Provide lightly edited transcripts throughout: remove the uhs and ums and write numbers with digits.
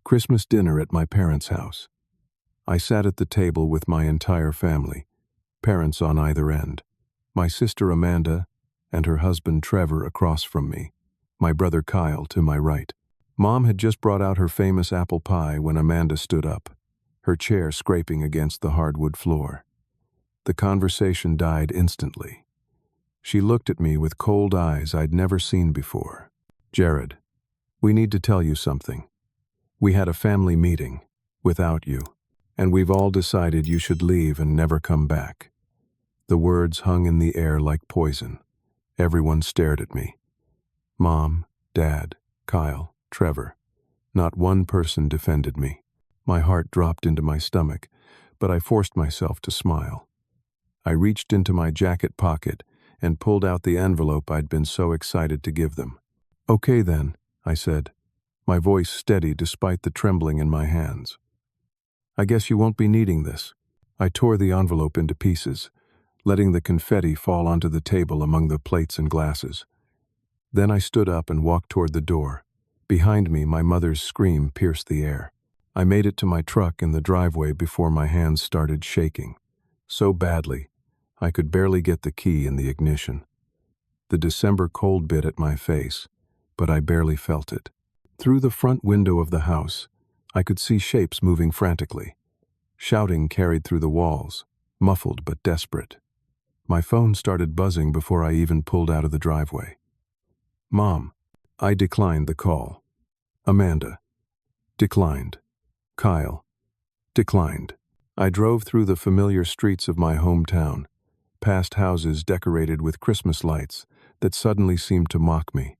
Christmas dinner at my parents' house. I sat at the table with my entire family, parents on either end, my sister Amanda and her husband Trevor across from me, my brother Kyle to my right. Mom had just brought out her famous apple pie when Amanda stood up, her chair scraping against the hardwood floor. The conversation died instantly. She looked at me with cold eyes I'd never seen before. "Jared, we need to tell you something. We had a family meeting, without you, and we've all decided you should leave and never come back." The words hung in the air like poison. Everyone stared at me. Mom, Dad, Kyle, Trevor. Not one person defended me. My heart dropped into my stomach, but I forced myself to smile. I reached into my jacket pocket and pulled out the envelope I'd been so excited to give them. "Okay then," I said, my voice steady despite the trembling in my hands. "I guess you won't be needing this." I tore the envelope into pieces, letting the confetti fall onto the table among the plates and glasses. Then I stood up and walked toward the door. Behind me, my mother's scream pierced the air. I made it to my truck in the driveway before my hands started shaking, so badly I could barely get the key in the ignition. The December cold bit at my face, but I barely felt it. Through the front window of the house, I could see shapes moving frantically. Shouting carried through the walls, muffled but desperate. My phone started buzzing before I even pulled out of the driveway. "Mom." I declined the call. Amanda. Declined. Kyle. Declined. I drove through the familiar streets of my hometown, past houses decorated with Christmas lights that suddenly seemed to mock me,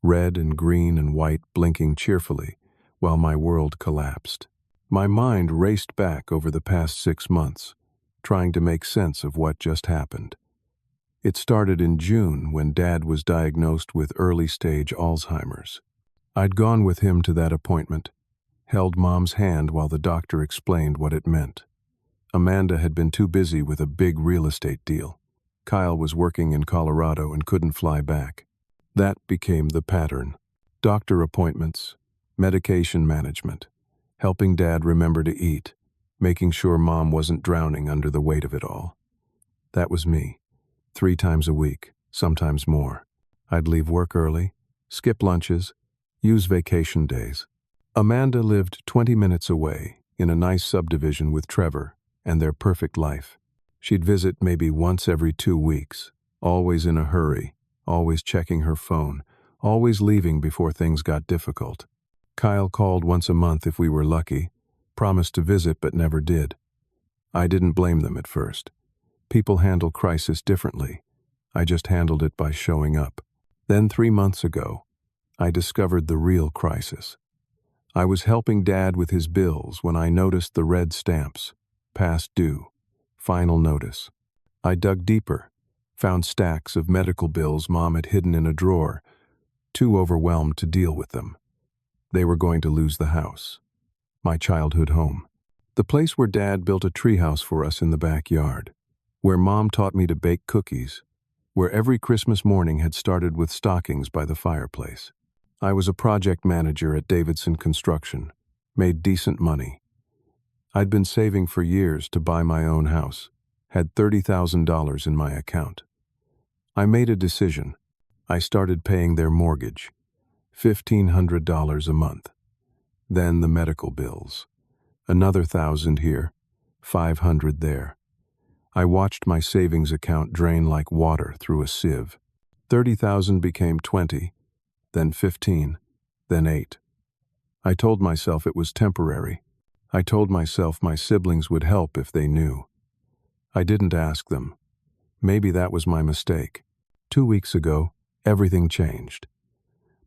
red and green and white blinking cheerfully while my world collapsed. My mind raced back over the past 6 months, trying to make sense of what just happened. It started in June when Dad was diagnosed with early-stage Alzheimer's. I'd gone with him to that appointment, held Mom's hand while the doctor explained what it meant. Amanda had been too busy with a big real estate deal. Kyle was working in Colorado and couldn't fly back. That became the pattern. Doctor appointments, medication management, helping Dad remember to eat, making sure Mom wasn't drowning under the weight of it all. That was me. 3 times a week, sometimes more. I'd leave work early, skip lunches, use vacation days. Amanda lived 20 minutes away in a nice subdivision with Trevor and their perfect life. She'd visit maybe once every 2 weeks, always in a hurry, always checking her phone, always leaving before things got difficult. Kyle called once a month if we were lucky, promised to visit but never did. I didn't blame them at first. People handle crisis differently. I just handled it by showing up. Then 3 months ago, I discovered the real crisis. I was helping Dad with his bills when I noticed the red stamps, past due, final notice. I dug deeper, found stacks of medical bills Mom had hidden in a drawer, too overwhelmed to deal with them. They were going to lose the house, my childhood home, the place where Dad built a treehouse for us in the backyard, where Mom taught me to bake cookies, where every Christmas morning had started with stockings by the fireplace. I was a project manager at Davidson Construction, made decent money. I'd been saving for years to buy my own house, had $30,000 in my account. I made a decision. I started paying their mortgage, $1,500 a month. Then the medical bills, another $1,000 here, $500 there. I watched my savings account drain like water through a sieve. $30,000 became 20, then 15, then 8. I told myself it was temporary. I told myself my siblings would help if they knew. I didn't ask them. Maybe that was my mistake. 2 weeks ago, everything changed.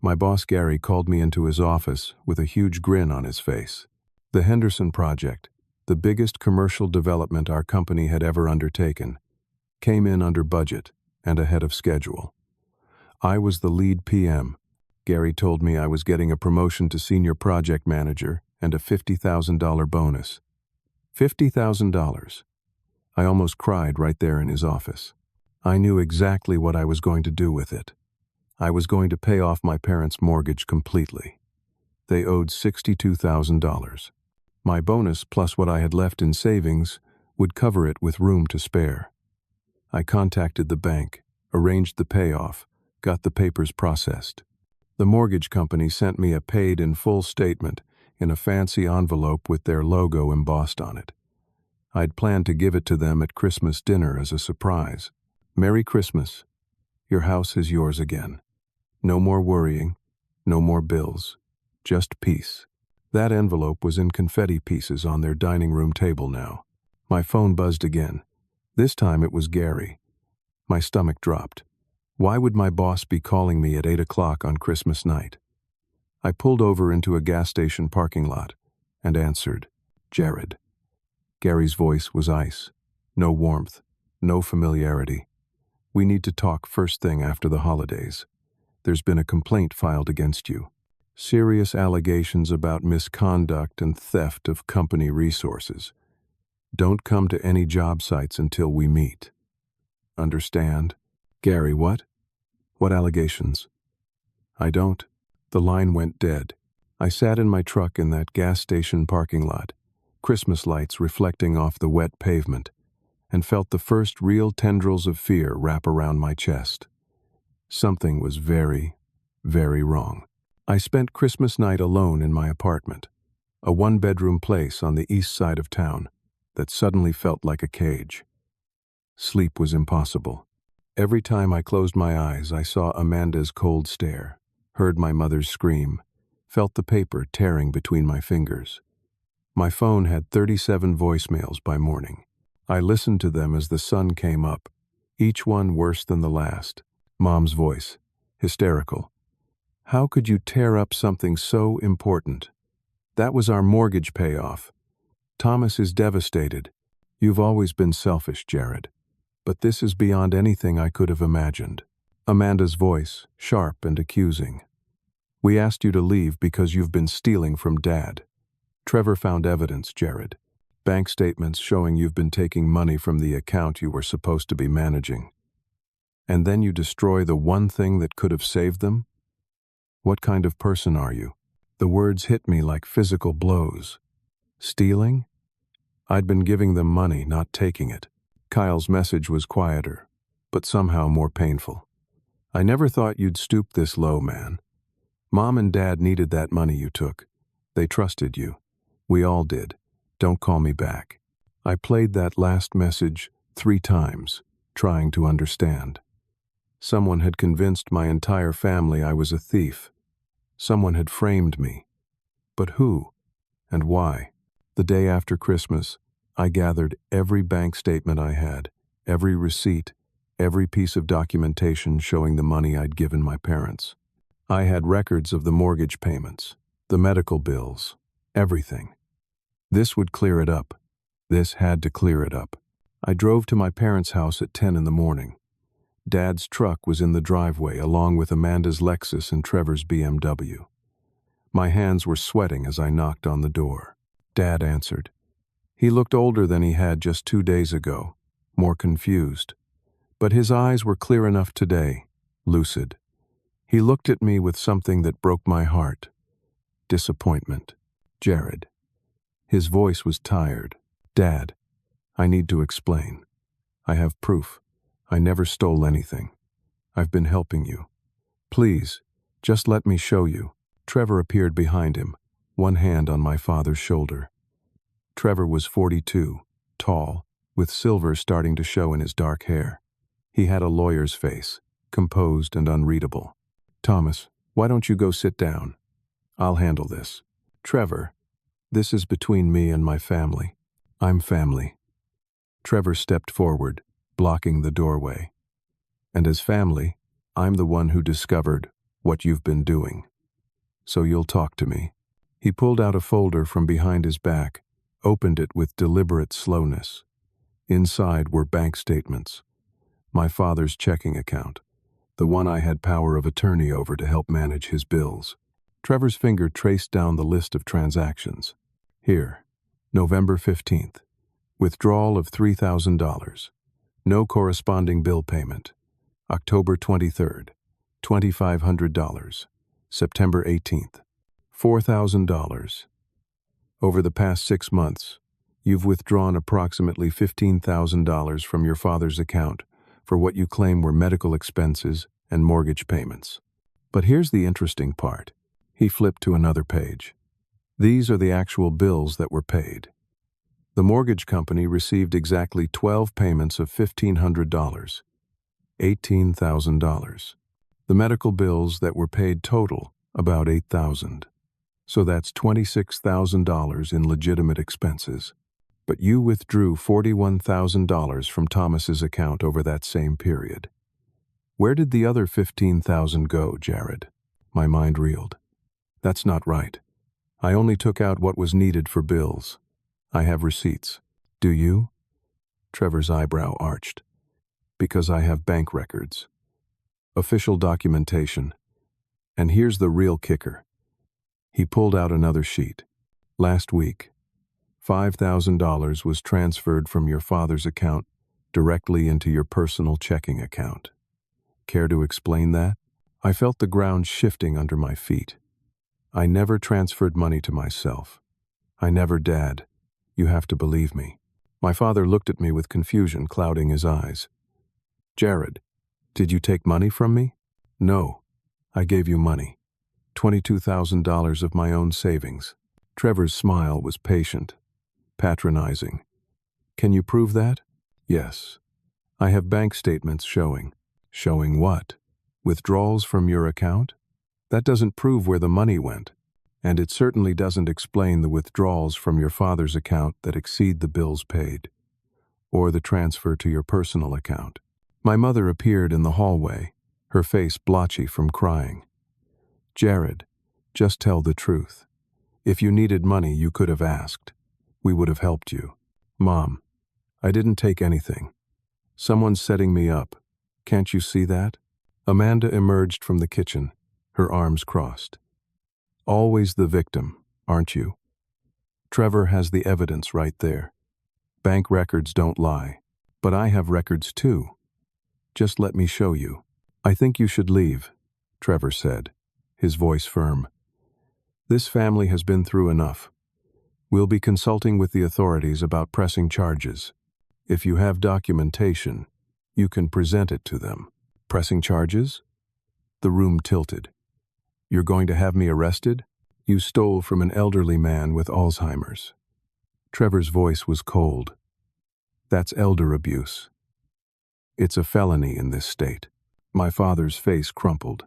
My boss Gary called me into his office with a huge grin on his face. The Henderson project, the biggest commercial development our company had ever undertaken, came in under budget and ahead of schedule. I was the lead PM. Gary told me I was getting a promotion to senior project manager and a $50,000 bonus. $50,000. I almost cried right there in his office. I knew exactly what I was going to do with it. I was going to pay off my parents' mortgage completely. They owed $62,000. My bonus plus what I had left in savings would cover it with room to spare. I contacted the bank, arranged the payoff, got the papers processed. The mortgage company sent me a paid-in-full statement in a fancy envelope with their logo embossed on it. I'd planned to give it to them at Christmas dinner as a surprise. Merry Christmas. Your house is yours again. No more worrying, no more bills, just peace. That envelope was in confetti pieces on their dining room table now. My phone buzzed again. This time it was Gary. My stomach dropped. Why would my boss be calling me at 8 o'clock on Christmas night? I pulled over into a gas station parking lot and answered, "Jared." Gary's voice was ice. No warmth, no familiarity. "We need to talk first thing after the holidays. There's been a complaint filed against you. Serious allegations about misconduct and theft of company resources. Don't come to any job sites until we meet. Understand?" "Gary, what? What allegations?" "I don't." The line went dead. I sat in my truck in that gas station parking lot, Christmas lights reflecting off the wet pavement, and felt the first real tendrils of fear wrap around my chest. Something was very, very wrong. I spent Christmas night alone in my apartment, a one-bedroom place on the east side of town that suddenly felt like a cage. Sleep was impossible. Every time I closed my eyes, I saw Amanda's cold stare, heard my mother's scream, felt the paper tearing between my fingers. My phone had 37 voicemails by morning. I listened to them as the sun came up, each one worse than the last. Mom's voice, hysterical. "How could you tear up something so important? That was our mortgage payoff. Thomas is devastated. You've always been selfish, Jared. But this is beyond anything I could have imagined." Amanda's voice, sharp and accusing. "We asked you to leave because you've been stealing from Dad. Trevor found evidence, Jared. Bank statements showing you've been taking money from the account you were supposed to be managing. And then you destroy the one thing that could have saved them? What kind of person are you?" The words hit me like physical blows. Stealing? I'd been giving them money, not taking it. Kyle's message was quieter, but somehow more painful. "I never thought you'd stoop this low, man. Mom and Dad needed that money you took. They trusted you. We all did. Don't call me back." I played that last message 3 times, trying to understand. Someone had convinced my entire family I was a thief. Someone had framed me. But who? And why? The day after Christmas, I gathered every bank statement I had, every receipt, every piece of documentation showing the money I'd given my parents. I had records of the mortgage payments, the medical bills, everything. This would clear it up. This had to clear it up. I drove to my parents' house at 10 in the morning. Dad's truck was in the driveway along with Amanda's Lexus and Trevor's BMW. My hands were sweating as I knocked on the door. Dad answered. He looked older than he had just 2 days ago, more confused. But his eyes were clear enough today, lucid. He looked at me with something that broke my heart. Disappointment. "Jared." His voice was tired. "Dad, I need to explain. I have proof. I never stole anything. I've been helping you. Please, just let me show you." Trevor appeared behind him, one hand on my father's shoulder. Trevor was 42, tall, with silver starting to show in his dark hair. He had a lawyer's face, composed and unreadable. "Thomas, why don't you go sit down? I'll handle this." "Trevor, this is between me and my family. I'm family." Trevor stepped forward, blocking the doorway. "And as family, I'm the one who discovered what you've been doing. So you'll talk to me." He pulled out a folder from behind his back, opened it with deliberate slowness. Inside were bank statements. My father's checking account, the one I had power of attorney over to help manage his bills. Trevor's finger traced down the list of transactions. Here, November 15th, withdrawal of $3,000. No corresponding bill payment. October 23rd, $2,500. September 18th, $4,000. Over the past 6 months, you've withdrawn approximately $15,000 from your father's account for what you claim were medical expenses and mortgage payments. But here's the interesting part. He flipped to another page. These are the actual bills that were paid. The mortgage company received exactly 12 payments of $1,500, $18,000. The medical bills that were paid total about $8,000. So that's $26,000 in legitimate expenses. But you withdrew $41,000 from Thomas's account over that same period. Where did the other $15,000 go, Jared? My mind reeled. That's not right. I only took out what was needed for bills. I have receipts. Do you? Trevor's eyebrow arched. Because I have bank records. Official documentation. And here's the real kicker. He pulled out another sheet. Last week, $5,000 was transferred from your father's account directly into your personal checking account. Care to explain that? I felt the ground shifting under my feet. I never transferred money to myself. I never, Dad. You have to believe me. My father looked at me with confusion clouding his eyes. Jared, did you take money from me? No, I gave you money. $22,000 of my own savings. Trevor's smile was patient, patronizing. Can you prove that? Yes. I have bank statements showing. Showing what? Withdrawals from your account? That doesn't prove where the money went. And it certainly doesn't explain the withdrawals from your father's account that exceed the bills paid, or the transfer to your personal account. My mother appeared in the hallway, her face blotchy from crying. Jared, just tell the truth. If you needed money, you could have asked. We would have helped you. Mom, I didn't take anything. Someone's setting me up. Can't you see that? Amanda emerged from the kitchen, her arms crossed. Always the victim, aren't you? Trevor has the evidence right there. Bank records don't lie, but I have records too. Just let me show you. I think you should leave, Trevor said, his voice firm. This family has been through enough. We'll be consulting with the authorities about pressing charges. If you have documentation, you can present it to them. Pressing charges? The room tilted. You're going to have me arrested? You stole from an elderly man with Alzheimer's. Trevor's voice was cold. That's elder abuse. It's a felony in this state. My father's face crumpled.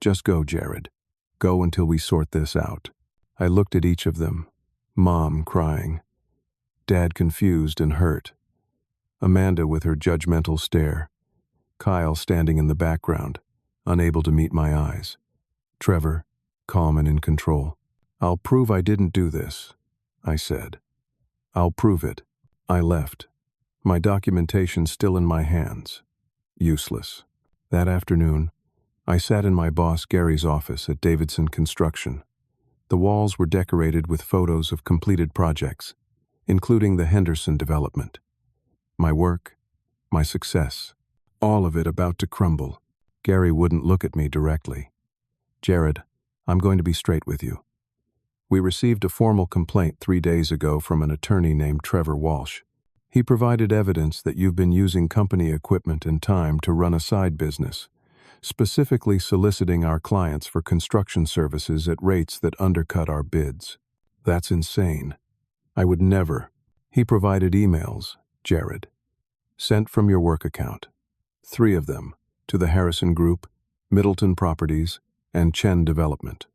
Just go, Jared. Go until we sort this out. I looked at each of them. Mom crying. Dad confused and hurt. Amanda with her judgmental stare. Kyle standing in the background, unable to meet my eyes. Trevor, calm and in control. I'll prove I didn't do this, I said. I'll prove it. I left. My documentation still in my hands. Useless. That afternoon, I sat in my boss Gary's office at Davidson Construction. The walls were decorated with photos of completed projects, including the Henderson development. My work, my success, all of it about to crumble. Gary wouldn't look at me directly. Jared, I'm going to be straight with you. We received a formal complaint 3 days ago from an attorney named Trevor Walsh. He provided evidence that you've been using company equipment and time to run a side business, specifically soliciting our clients for construction services at rates that undercut our bids. That's insane. I would never. He provided emails, Jared, sent from your work account. 3 of them, to the Harrison Group, Middleton Properties, and Chen Development.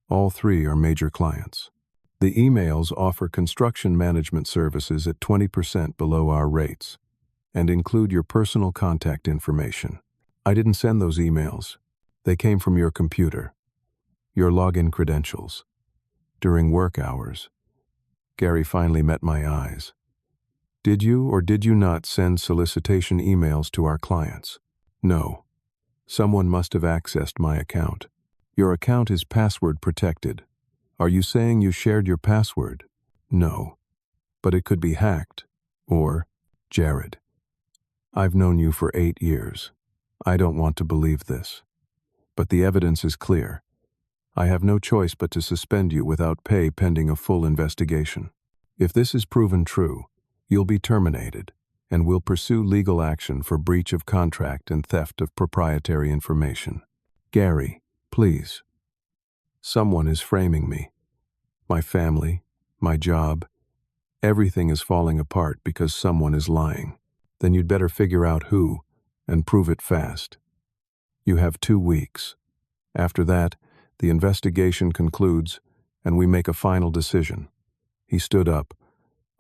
All 3 are major clients. The emails offer construction management services at 20% below our rates and include your personal contact information. I didn't send those emails. They came from your computer, your login credentials. During work hours, Gary finally met my eyes. Did you or did you not send solicitation emails to our clients? No. Someone must have accessed my account. Your account is password protected. Are you saying you shared your password? No. But it could be hacked. Or, Jared, I've known you for 8 years. I don't want to believe this. But the evidence is clear. I have no choice but to suspend you without pay pending a full investigation. If this is proven true, you'll be terminated, and we'll pursue legal action for breach of contract and theft of proprietary information. Gary, please. Someone is framing me. My family, my job, everything is falling apart because someone is lying. Then you'd better figure out who, and prove it fast. You have 2 weeks. After that, the investigation concludes, and we make a final decision. He stood up.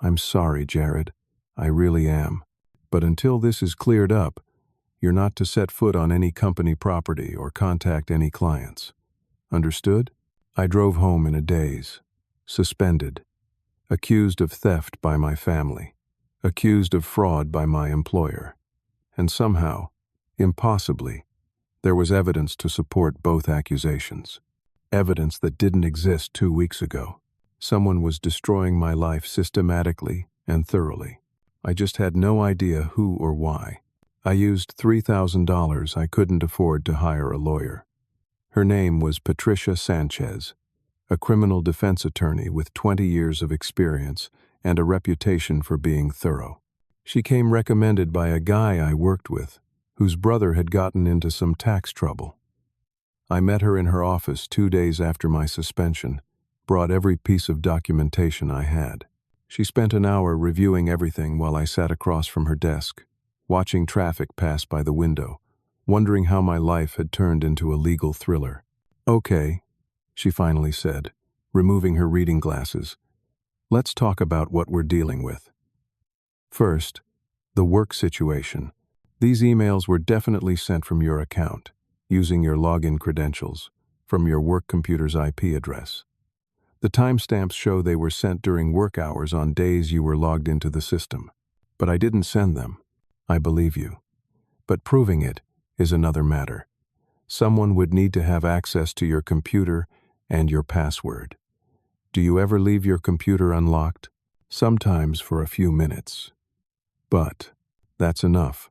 I'm sorry, Jared. I really am. But until this is cleared up, you're not to set foot on any company property or contact any clients. Understood? I drove home in a daze. Suspended. Accused of theft by my family. Accused of fraud by my employer. And somehow, impossibly, there was evidence to support both accusations. Evidence that didn't exist 2 weeks ago. Someone was destroying my life systematically and thoroughly. I just had no idea who or why. I used $3,000 I couldn't afford to hire a lawyer. Her name was Patricia Sanchez, a criminal defense attorney with 20 years of experience and a reputation for being thorough. She came recommended by a guy I worked with, whose brother had gotten into some tax trouble. I met her in her office 2 days after my suspension, brought every piece of documentation I had. She spent an hour reviewing everything while I sat across from her desk, watching traffic pass by the window, wondering how my life had turned into a legal thriller. Okay, she finally said, removing her reading glasses. Let's talk about what we're dealing with. First, the work situation. These emails were definitely sent from your account, using your login credentials, from your work computer's IP address. The timestamps show they were sent during work hours on days you were logged into the system. But I didn't send them. I believe you. But proving it is another matter. Someone would need to have access to your computer and your password. Do you ever leave your computer unlocked? Sometimes for a few minutes. But that's enough.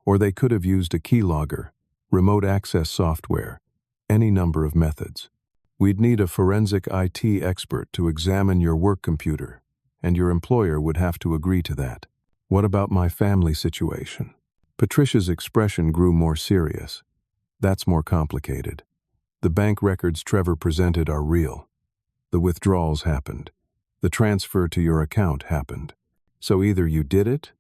Or they could have used a keylogger, remote access software, any number of methods. We'd need a forensic IT expert to examine your work computer, and your employer would have to agree to that. What about my family situation? Patricia's expression grew more serious. That's more complicated. The bank records Trevor presented are real. The withdrawals happened. The transfer to your account happened. So either you did it,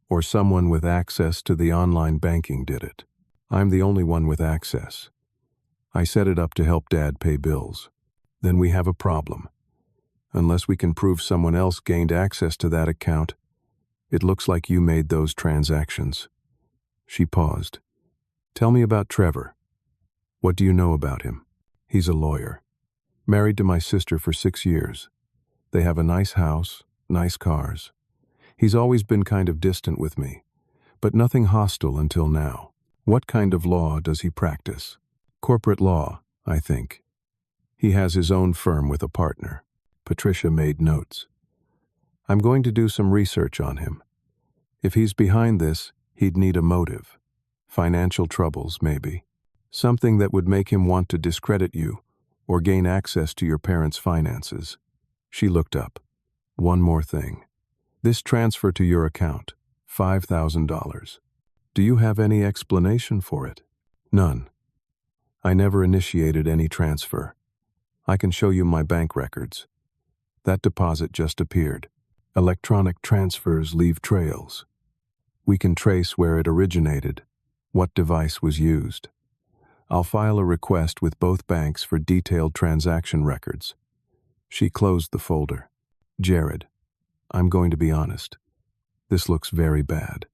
or someone with access to the online banking did it. I'm the only one with access. I set it up to help Dad pay bills. Then we have a problem. Unless we can prove someone else gained access to that account, it looks like you made those transactions. She paused. Tell me about Trevor. What do you know about him? He's a lawyer. Married to my sister for 6 years. They have a nice house, nice cars. He's always been kind of distant with me, but nothing hostile until now. What kind of law does he practice? Corporate law, I think. He has his own firm with a partner. Patricia made notes. I'm going to do some research on him. If he's behind this, he'd need a motive. Financial troubles, maybe. Something that would make him want to discredit you or gain access to your parents' finances. She looked up. One more thing. This transfer to your account, $5,000. Do you have any explanation for it? None. I never initiated any transfer. I can show you my bank records. That deposit just appeared. Electronic transfers leave trails. We can trace where it originated, what device was used. I'll file a request with both banks for detailed transaction records. She closed the folder. Jared, I'm going to be honest. This looks very bad.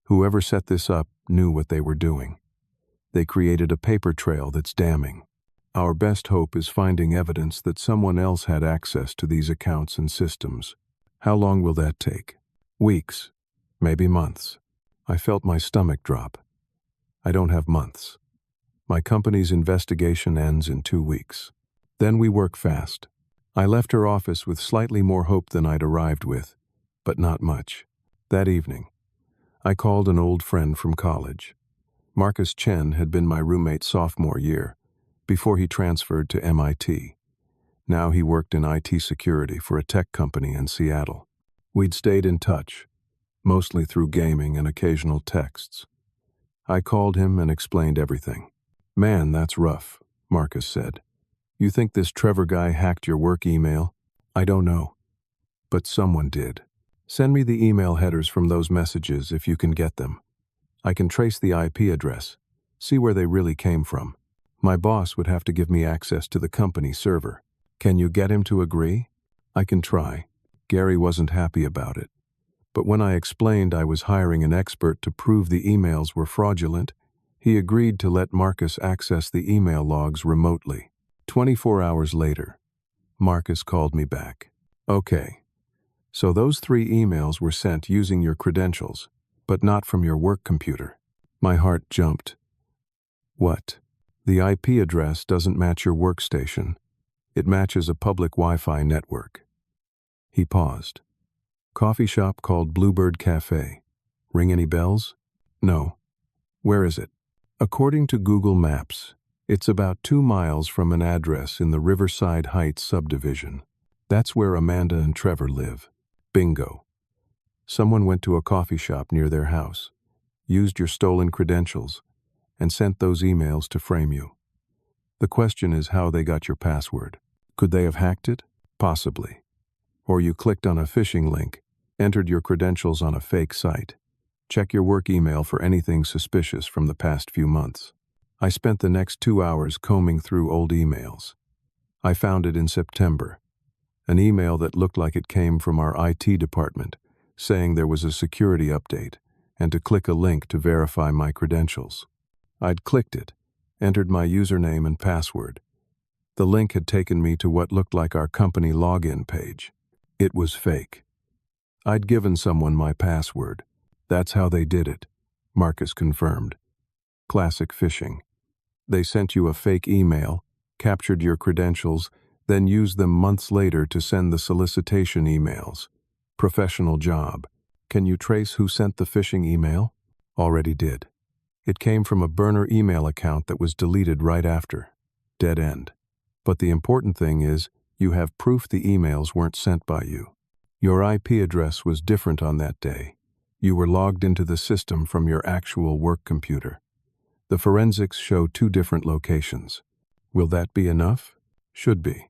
Whoever set this up knew what they were doing. They created a paper trail that's damning. Our best hope is finding evidence that someone else had access to these accounts and systems. How long will that take? Weeks, maybe months. I felt my stomach drop. I don't have months. My company's investigation ends in 2 weeks. Then we work fast. I left her office with slightly more hope than I'd arrived with, but not much. That evening, I called an old friend from college. Marcus Chen had been my roommate sophomore year. before he transferred to MIT. Now he worked in IT security for a tech company in Seattle. We'd stayed in touch, mostly through gaming and occasional texts. I called him and explained everything. "Man, that's rough," Marcus said. "You think this Trevor guy hacked your work email?" "I don't know. But someone did. Send me the email headers from those messages if you can get them. I can trace the IP address, see where they really came from. My boss would have to give me access to the company server. Can you get him to agree?" "I can try." Gary wasn't happy about it. But when I explained I was hiring an expert to prove the emails were fraudulent, he agreed to let Marcus access the email logs remotely. 24 hours later, Marcus called me back. "Okay, so those 3 emails were sent using your credentials, but not from your work computer." My heart jumped. "What?" "The IP address doesn't match your workstation. It matches a public Wi-Fi network." He paused. "Coffee shop called Bluebird Cafe. Ring any bells?" "No." "Where is it?" "According to Google Maps, it's about 2 miles from an address in the Riverside Heights subdivision. That's where Amanda and Trevor live." "Bingo. Someone went to a coffee shop near their house, used your stolen credentials, and sent those emails to frame you. The question is how they got your password. Could they have hacked it? Possibly. Or you clicked on a phishing link, entered your credentials on a fake site. Check your work email for anything suspicious from the past few months." I spent the next 2 hours combing through old emails. I found it in September, an email that looked like it came from our IT department, saying there was a security update and to click a link to verify my credentials. I'd clicked it, entered my username and password. The link had taken me to what looked like our company login page. It was fake. I'd given someone my password. "That's how they did it," Marcus confirmed. "Classic phishing. They sent you a fake email, captured your credentials, then used them months later to send the solicitation emails. Professional job. Can you trace who sent the phishing email?" "Already did. It came from a burner email account that was deleted right after. Dead end. But the important thing is, you have proof the emails weren't sent by you. Your IP address was different on that day. You were logged into the system from your actual work computer. The forensics show 2 different locations. Will that be enough?" "Should be.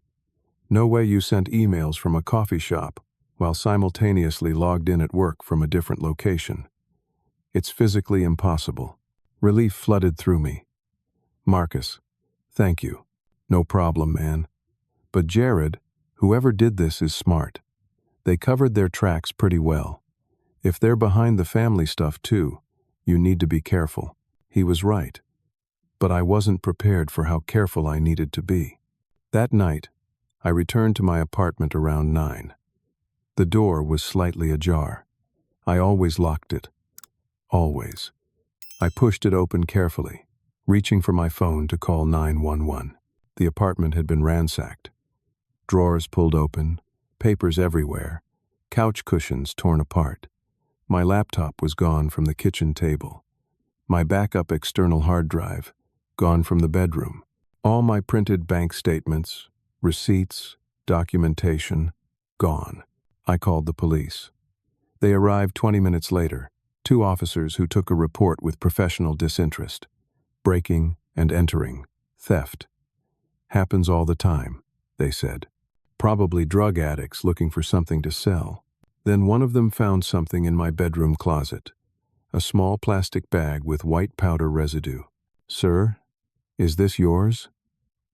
No way you sent emails from a coffee shop while simultaneously logged in at work from a different location. It's physically impossible." Relief flooded through me. "Marcus, thank you." "No problem, man. But Jared, whoever did this is smart. They covered their tracks pretty well. If they're behind the family stuff too, you need to be careful." He was right. But I wasn't prepared for how careful I needed to be. That night, I returned to my apartment around 9. The door was slightly ajar. I always locked it. Always. I pushed it open carefully, reaching for my phone to call 911. The apartment had been ransacked. Drawers pulled open, papers everywhere, couch cushions torn apart. My laptop was gone from the kitchen table. My backup external hard drive, gone from the bedroom. All my printed bank statements, receipts, documentation, gone. I called the police. They arrived 20 minutes later, 2 officers who took a report with professional disinterest. Breaking and entering, theft. Happens all the time, they said. Probably drug addicts looking for something to sell. Then one of them found something in my bedroom closet. A small plastic bag with white powder residue. "Sir, is this yours?"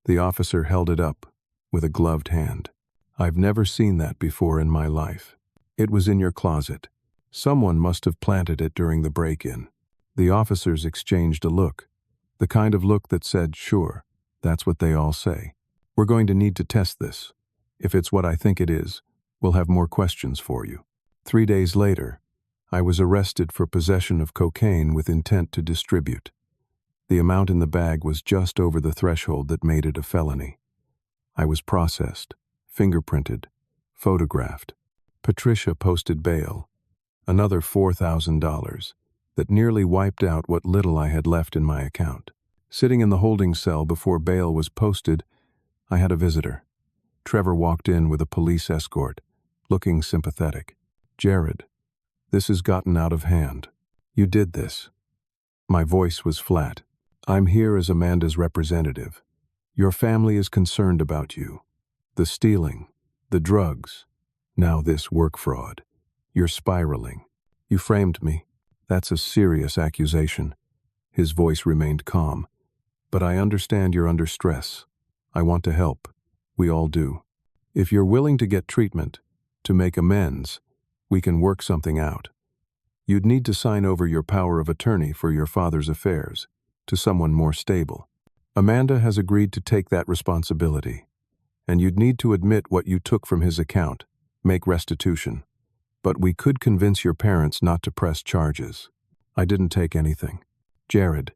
The officer held it up with a gloved hand. "I've never seen that before in my life. It was in your closet. Someone must have planted it during the break-in." The officers exchanged a look, the kind of look that said, "Sure, that's what they all say. We're going to need to test this. If it's what I think it is, we'll have more questions for you." 3 days later, I was arrested for possession of cocaine with intent to distribute. The amount in the bag was just over the threshold that made it a felony. I was processed, fingerprinted, photographed. Patricia posted bail, another $4,000, that nearly wiped out what little I had left in my account. Sitting in the holding cell before bail was posted, I had a visitor. Trevor walked in with a police escort, looking sympathetic. "Jared, this has gotten out of hand. You did this." My voice was flat. "I'm here as Amanda's representative. Your family is concerned about you. The stealing, the drugs, now this work fraud. You're spiraling. You framed me. That's a serious accusation." His voice remained calm. "But I understand you're under stress. I want to help. We all do. If you're willing to get treatment, to make amends, we can work something out. You'd need to sign over your power of attorney for your father's affairs to someone more stable. Amanda has agreed to take that responsibility, and you'd need to admit what you took from his account, make restitution. But we could convince your parents not to press charges." "I didn't take anything. Jared,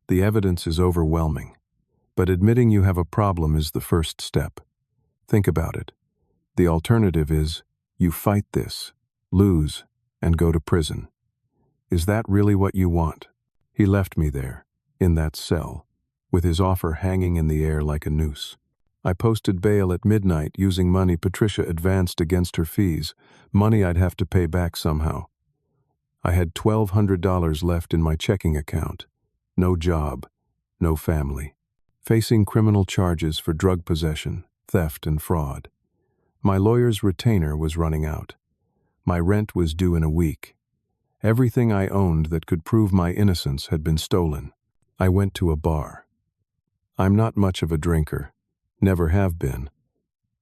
the evidence is overwhelming, but admitting you have a problem is the first step. Think about it. The alternative is you fight this, lose, and go to prison. Is that really what you want?" He left me there, in that cell, with his offer hanging in the air like a noose. I posted bail at midnight using money Patricia advanced against her fees, money I'd have to pay back somehow. I had $1,200 left in my checking account. No job, no family. Facing criminal charges for drug possession, theft, and fraud. My lawyer's retainer was running out. My rent was due in a week. Everything I owned that could prove my innocence had been stolen. I went to a bar. I'm not much of a drinker, never have been,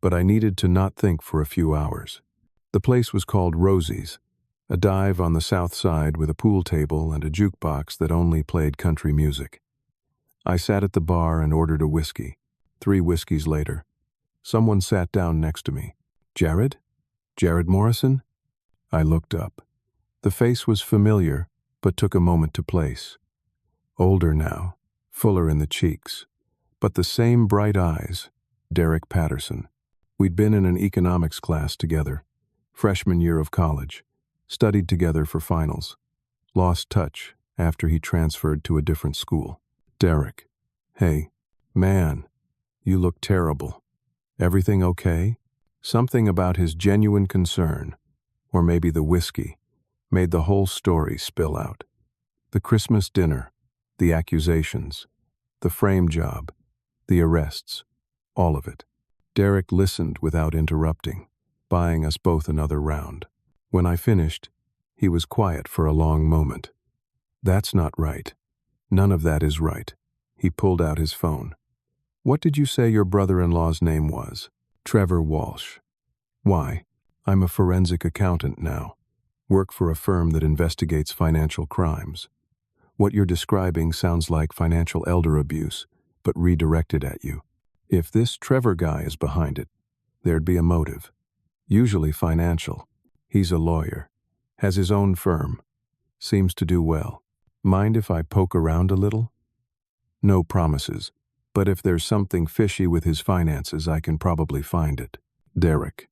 but I needed to not think for a few hours. The place was called Rosie's, a dive on the south side with a pool table and a jukebox that only played country music. I sat at the bar and ordered a whiskey. 3 whiskeys later, someone sat down next to me. "Jared? Jared Morrison?" I looked up. The face was familiar, but took a moment to place. Older now, fuller in the cheeks, but the same bright eyes. Derek Patterson. We'd been in an economics class together, freshman year of college, studied together for finals. Lost touch after he transferred to a different school. "Derek, hey, man, you look terrible. Everything okay?" Something about his genuine concern, or maybe the whiskey, made the whole story spill out. The Christmas dinner, the accusations, the frame job, the arrests, all of it. Derek listened without interrupting, buying us both another round. When I finished, he was quiet for a long moment. "That's not right. None of that is right." He pulled out his phone. "What did you say your brother-in-law's name was?" "Trevor Walsh." "Why?" "I'm a forensic accountant now. Work for a firm that investigates financial crimes. What you're describing sounds like financial elder abuse, but redirected at you. If this Trevor guy is behind it, there'd be a motive. Usually financial. He's a lawyer, has his own firm, seems to do well. Mind if I poke around a little?" "No promises, but if there's something fishy with his finances, I can probably find it." "Derek,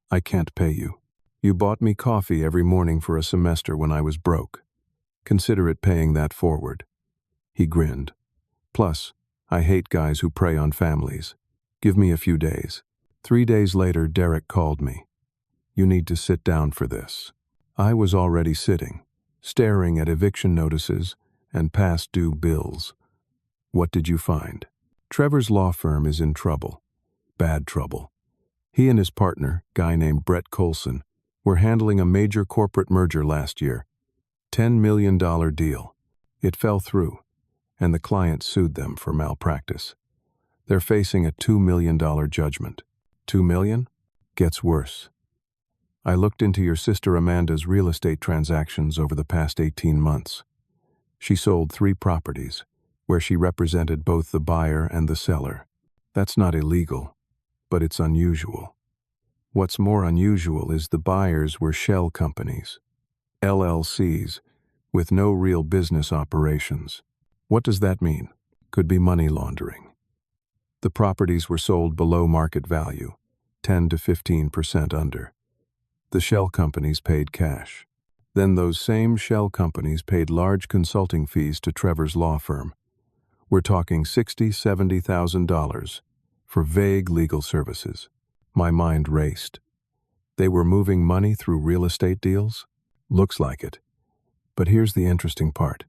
I can't pay you. You bought me coffee every morning for a semester when I was broke. Consider it paying that forward." He grinned. "Plus, I hate guys who prey on families. Give me a few days." 3 days later, Derek called me. "You need to sit down for this." I was already sitting, staring at eviction notices and past due bills. "What did you find?" "Trevor's law firm is in trouble. Bad trouble. He and his partner, guy named Brett Colson, were handling a major corporate merger last year. $10 million deal. It fell through, and the client sued them for malpractice. They're facing a $2 million judgment. $2 million? Gets worse. I looked into your sister Amanda's real estate transactions over the past 18 months. She sold 3 properties, where she represented both the buyer and the seller. That's not illegal, but it's unusual. What's more unusual is the buyers were shell companies, LLCs, with no real business operations. What does that mean? Could be money laundering. The properties were sold below market value, 10 to 15% under. The shell companies paid cash. Then those same shell companies paid large consulting fees to Trevor's law firm. We're talking $60,000–$70,000 for vague legal services. My mind raced. They were moving money through real estate deals? Looks like it. But here's the interesting part.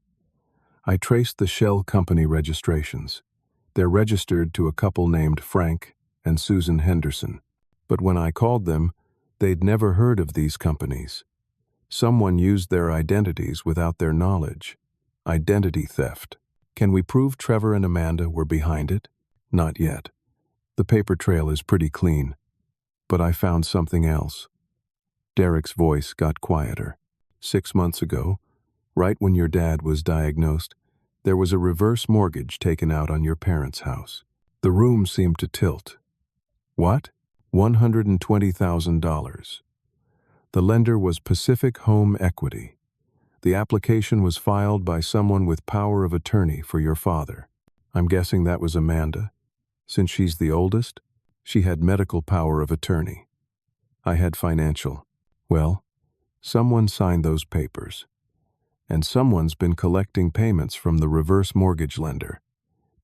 I traced the shell company registrations. They're registered to a couple named Frank and Susan Henderson. But when I called them, they'd never heard of these companies. Someone used their identities without their knowledge. Identity theft. Can we prove Trevor and Amanda were behind it? Not yet. The paper trail is pretty clean. But I found something else. Derek's voice got quieter. 6 months ago, right when your dad was diagnosed, there was a reverse mortgage taken out on your parents' house. The room seemed to tilt. What? $120,000. The lender was Pacific Home Equity. The application was filed by someone with power of attorney for your father. I'm guessing that was Amanda. Since she's the oldest, she had medical power of attorney. I had financial. Well, someone signed those papers. And someone's been collecting payments from the reverse mortgage lender.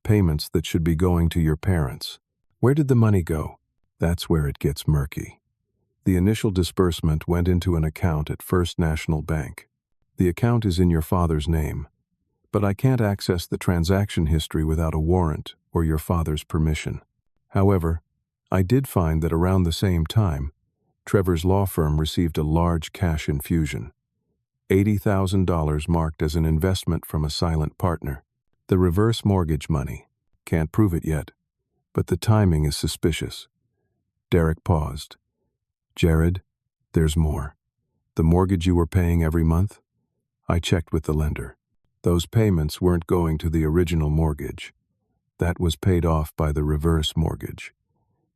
Payments that should be going to your parents. Where did the money go? That's where it gets murky. The initial disbursement went into an account at First National Bank. The account is in your father's name, but I can't access the transaction history without a warrant or your father's permission. However, I did find that around the same time, Trevor's law firm received a large cash infusion. $80,000 marked as an investment from a silent partner. The reverse mortgage money. Can't prove it yet, but the timing is suspicious. Derek paused. Jared, there's more. The mortgage you were paying every month? I checked with the lender. Those payments weren't going to the original mortgage. That was paid off by the reverse mortgage.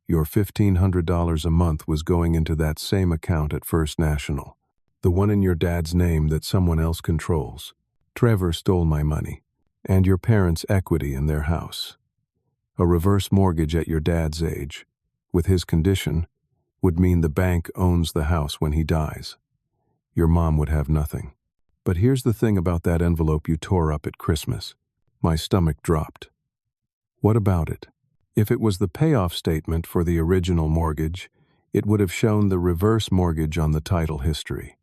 Your $1,500 a month was going into that same account at First National, the one in your dad's name that someone else controls. Trevor stole my money, and your parents' equity in their house. A reverse mortgage at your dad's age, with his condition, would mean the bank owns the house when he dies. Your mom would have nothing. But here's the thing about that envelope you tore up at Christmas. My stomach dropped. What about it? If it was the payoff statement for the original mortgage, it would have shown the reverse mortgage on the title history.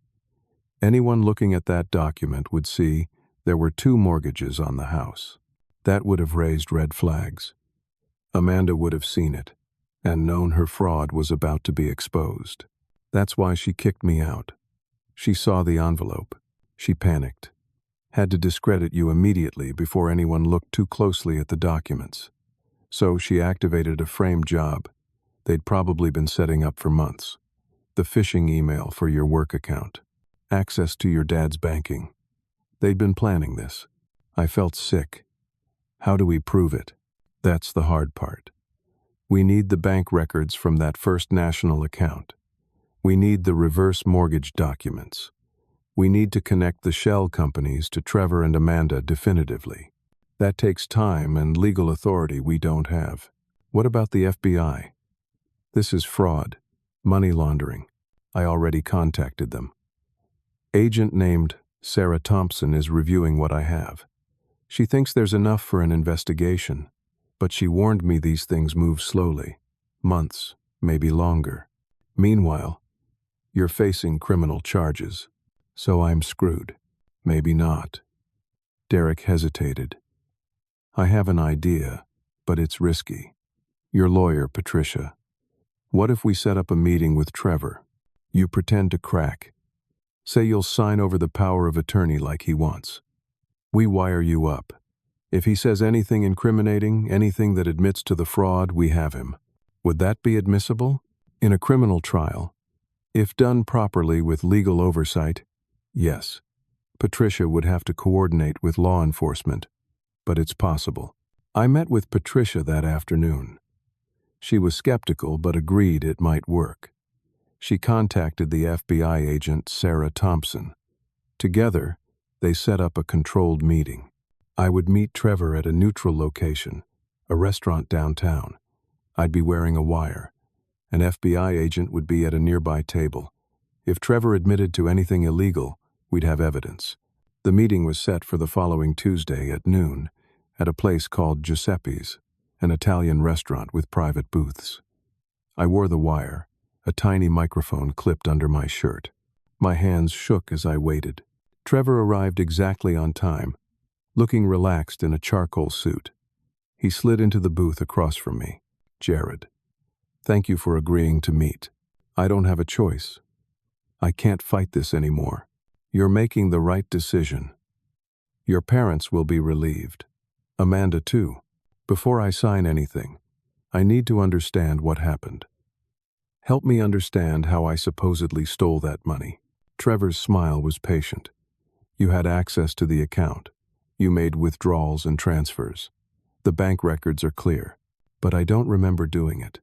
Anyone looking at that document would see there were 2 mortgages on the house. That would have raised red flags. Amanda would have seen it and known her fraud was about to be exposed. That's why she kicked me out. She saw the envelope. She panicked. Had to discredit you immediately before anyone looked too closely at the documents. So she activated a framed job they'd probably been setting up for months. The phishing email for your work account. Access to your dad's banking. They'd been planning this. I felt sick. How do we prove it? That's the hard part. We need the bank records from that First National account. We need the reverse mortgage documents. We need to connect the shell companies to Trevor and Amanda definitively. That takes time and legal authority we don't have. What about the FBI? This is fraud, money laundering. I already contacted them. Agent named Sarah Thompson is reviewing what I have. She thinks there's enough for an investigation, but she warned me these things move slowly. Months, maybe longer. Meanwhile, you're facing criminal charges. So I'm screwed. Maybe not. Derek hesitated. I have an idea, but it's risky. Your lawyer, Patricia. What if we set up a meeting with Trevor? You pretend to crack. Say you'll sign over the power of attorney like he wants. We wire you up. If he says anything incriminating, anything that admits to the fraud, we have him. Would that be admissible? In a criminal trial, if done properly with legal oversight, yes. Patricia would have to coordinate with law enforcement, but it's possible. I met with Patricia that afternoon. She was skeptical but agreed it might work. She contacted the FBI agent Sarah Thompson. Together, they set up a controlled meeting. I would meet Trevor at a neutral location, a restaurant downtown. I'd be wearing a wire. An FBI agent would be at a nearby table. If Trevor admitted to anything illegal, we'd have evidence. The meeting was set for the following Tuesday at noon, at a place called Giuseppe's, an Italian restaurant with private booths. I wore the wire, a tiny microphone clipped under my shirt. My hands shook as I waited. Trevor arrived exactly on time, looking relaxed in a charcoal suit. He slid into the booth across from me. "Jared, thank you for agreeing to meet. I don't have a choice. I can't fight this anymore. You're making the right decision. Your parents will be relieved. Amanda too. Before I sign anything, I need to understand what happened. Help me understand how I supposedly stole that money." Trevor's smile was patient. "You had access to the account. You made withdrawals and transfers. The bank records are clear, but I don't remember doing it.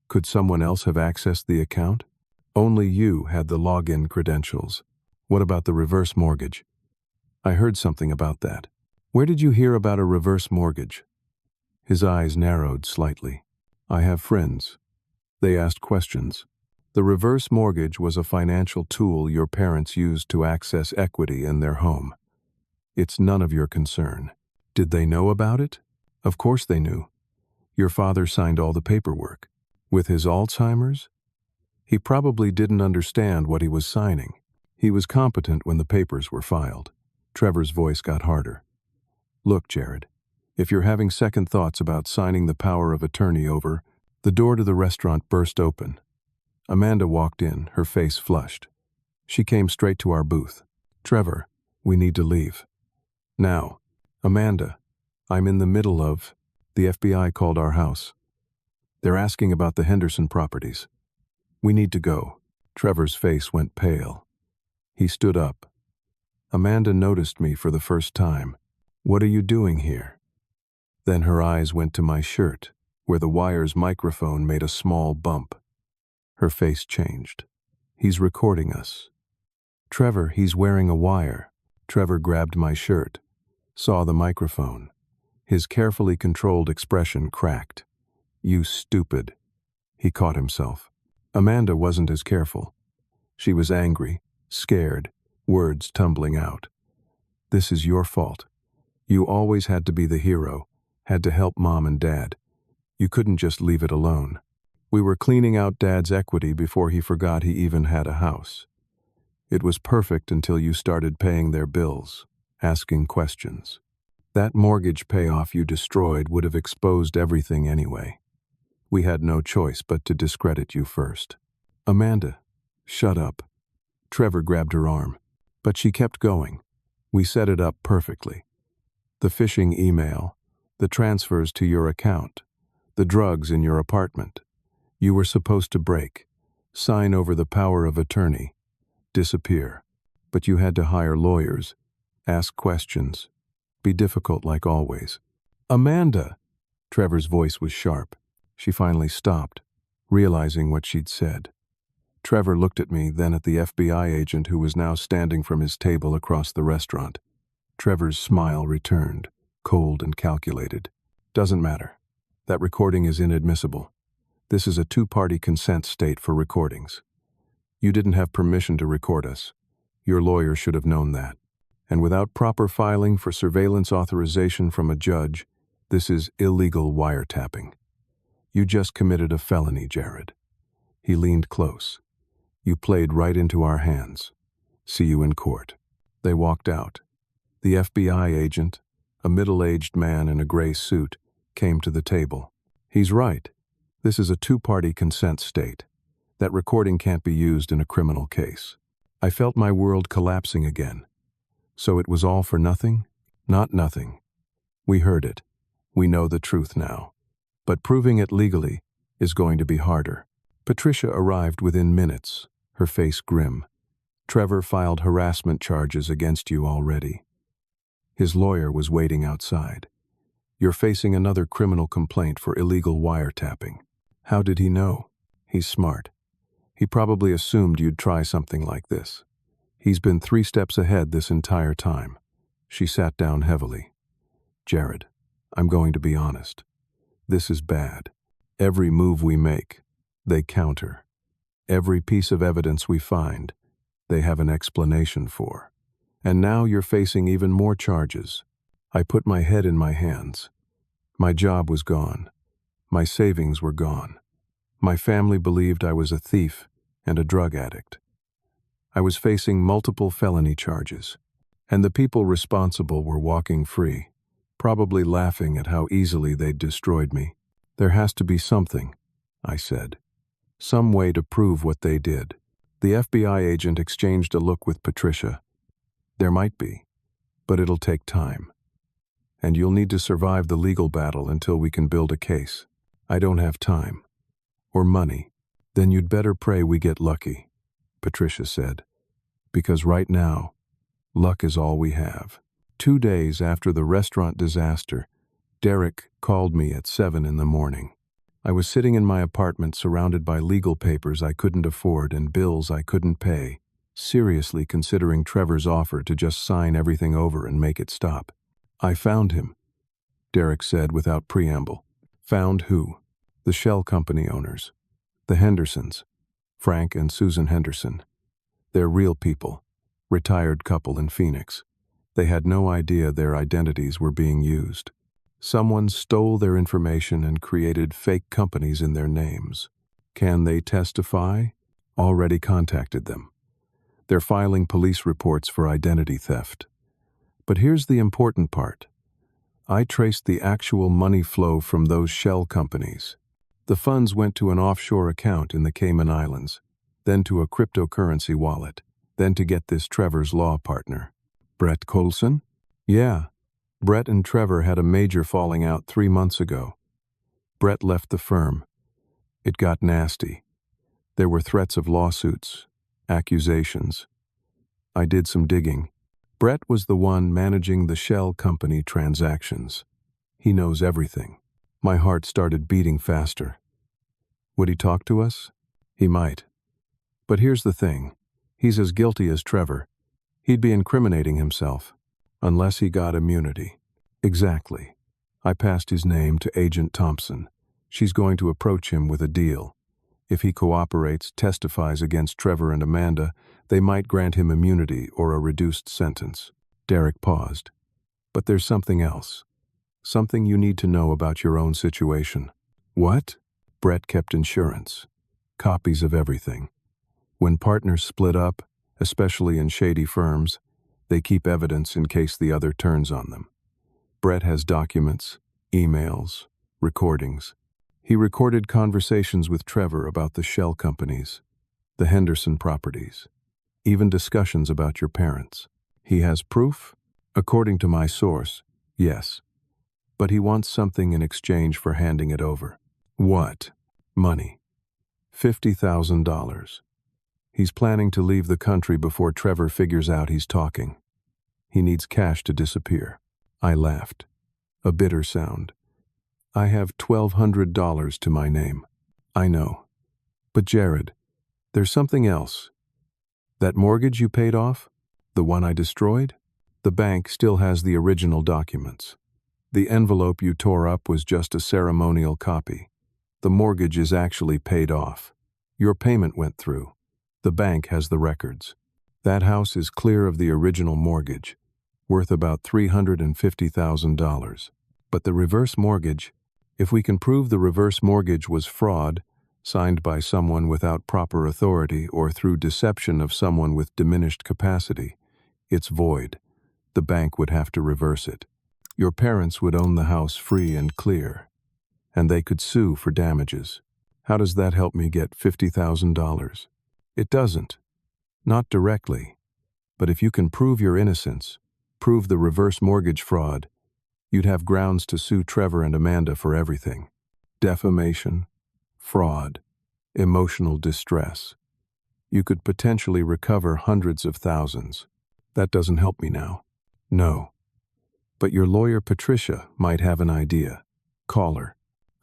Could someone else have accessed the account? Only you had the login credentials. What about the reverse mortgage?" "I heard something about that." "Where did you hear about a reverse mortgage?" His eyes narrowed slightly. "I have friends. They asked questions. The reverse mortgage was a financial tool your parents used to access equity in their home. It's none of your concern." "Did they know about it?" "Of course they knew. Your father signed all the paperwork. With his Alzheimer's? He probably didn't understand what he was signing. He was competent when the papers were filed." Trevor's voice got harder. "Look, Jared, if you're having second thoughts about signing the power of attorney over..." The door to the restaurant burst open. Amanda walked in, her face flushed. She came straight to our booth. "Trevor, we need to leave. Now." "Amanda, I'm in the middle of..." "The FBI called our house. They're asking about the Henderson properties. We need to go." Trevor's face went pale. He stood up. Amanda noticed me for the first time. "What are you doing here?" Then her eyes went to my shirt, where the wire's microphone made a small bump. Her face changed. "He's recording us." "Trevor, he's wearing a wire." Trevor grabbed my shirt, saw the microphone. His carefully controlled expression cracked. "You stupid." He caught himself. Amanda wasn't as careful. She was angry, scared, words tumbling out. "This is your fault. You always had to be the hero, had to help Mom and Dad. You couldn't just leave it alone. We were cleaning out Dad's equity before he forgot he even had a house. It was perfect until you started paying their bills, asking questions. That mortgage payoff you destroyed would have exposed everything anyway. We had no choice but to discredit you first." "Amanda, shut up." Trevor grabbed her arm, but she kept going. "We set it up perfectly. The phishing email, the transfers to your account, the drugs in your apartment. You were supposed to break, sign over the power of attorney, disappear. But you had to hire lawyers, ask questions, be difficult like always." "Amanda!" Trevor's voice was sharp. She finally stopped, realizing what she'd said. Trevor looked at me, then at the FBI agent who was now standing from his table across the restaurant. Trevor's smile returned, cold and calculated. "Doesn't matter. That recording is inadmissible. This is a two-party consent state for recordings. You didn't have permission to record us. Your lawyer should have known that. And without proper filing for surveillance authorization from a judge, this is illegal wiretapping. You just committed a felony, Jared." He leaned close. "You played right into our hands. See you in court." They walked out. The FBI agent, a middle-aged man in a gray suit, came to the table. "He's right. This is a two-party consent state. That recording can't be used in a criminal case." I felt my world collapsing again. So it was all for nothing? Not nothing. We heard it. We know the truth now. But proving it legally is going to be harder. Patricia arrived within minutes, her face grim. "Trevor filed harassment charges against you already." His lawyer was waiting outside. "You're facing another criminal complaint for illegal wiretapping." How did he know? He's smart. He probably assumed you'd try something like this. He's been 3 steps ahead this entire time. She sat down heavily. "Jared, I'm going to be honest. This is bad. Every move we make, they counter. Every piece of evidence we find, they have an explanation for. And now you're facing even more charges. I put my head in my hands. My job was gone. My savings were gone. My family believed I was a thief and a drug addict. I was facing multiple felony charges, and the people responsible were walking free, probably laughing at how easily they'd destroyed me. There has to be something, I said. Some way to prove what they did. The FBI agent exchanged a look with Patricia. There might be, but it'll take time. And you'll need to survive the legal battle until we can build a case. I don't have time. Or money. Then you'd better pray we get lucky, Patricia said. Because right now, luck is all we have. 2 days after the restaurant disaster, Derek called me at 7 in the morning. I was sitting in my apartment surrounded by legal papers I couldn't afford and bills I couldn't pay, seriously considering Trevor's offer to just sign everything over and make it stop. I found him, Derek said without preamble. Found who? The shell company owners. The Hendersons. Frank and Susan Henderson. They're real people. Retired couple in Phoenix. They had no idea their identities were being used. Someone stole their information and created fake companies in their names. Can they testify? Already contacted them. They're filing police reports for identity theft. But here's the important part. I traced the actual money flow from those shell companies. The funds went to an offshore account in the Cayman Islands, then to a cryptocurrency wallet, then to get this Trevor's law partner. Brett Colson? Yeah. Brett and Trevor had a major falling out 3 months ago. Brett left the firm. It got nasty. There were threats of lawsuits, accusations. I did some digging. Brett was the one managing the shell company transactions. He knows everything. My heart started beating faster. Would he talk to us? He might. But here's the thing. He's as guilty as Trevor. He'd be incriminating himself. Unless he got immunity. Exactly. I passed his name to Agent Thompson. She's going to approach him with a deal. If he cooperates, testifies against Trevor and Amanda, they might grant him immunity or a reduced sentence. Derek paused. But there's something else. Something you need to know about your own situation. What? Brett kept insurance. Copies of everything. When partners split up, especially in shady firms, they keep evidence in case the other turns on them. Brett has documents, emails, recordings. He recorded conversations with Trevor about the shell companies, the Henderson properties, even discussions about your parents. He has proof? According to my source, yes. But he wants something in exchange for handing it over. What? Money. $50,000. He's planning to leave the country before Trevor figures out he's talking. He needs cash to disappear. I laughed. A bitter sound. I have $1,200 to my name. I know. But Jared, there's something else. That mortgage you paid off? The one I destroyed? The bank still has the original documents. The envelope you tore up was just a ceremonial copy. The mortgage is actually paid off. Your payment went through. The bank has the records. That house is clear of the original mortgage, worth about $350,000. But the reverse mortgage, if we can prove the reverse mortgage was fraud, signed by someone without proper authority or through deception of someone with diminished capacity, it's void. The bank would have to reverse it. Your parents would own the house free and clear, and they could sue for damages. How does that help me get $50,000? It doesn't. Not directly. But if you can prove your innocence, prove the reverse mortgage fraud, you'd have grounds to sue Trevor and Amanda for everything. Defamation, fraud, emotional distress. You could potentially recover hundreds of thousands. That doesn't help me now. No. But your lawyer Patricia might have an idea. Call her.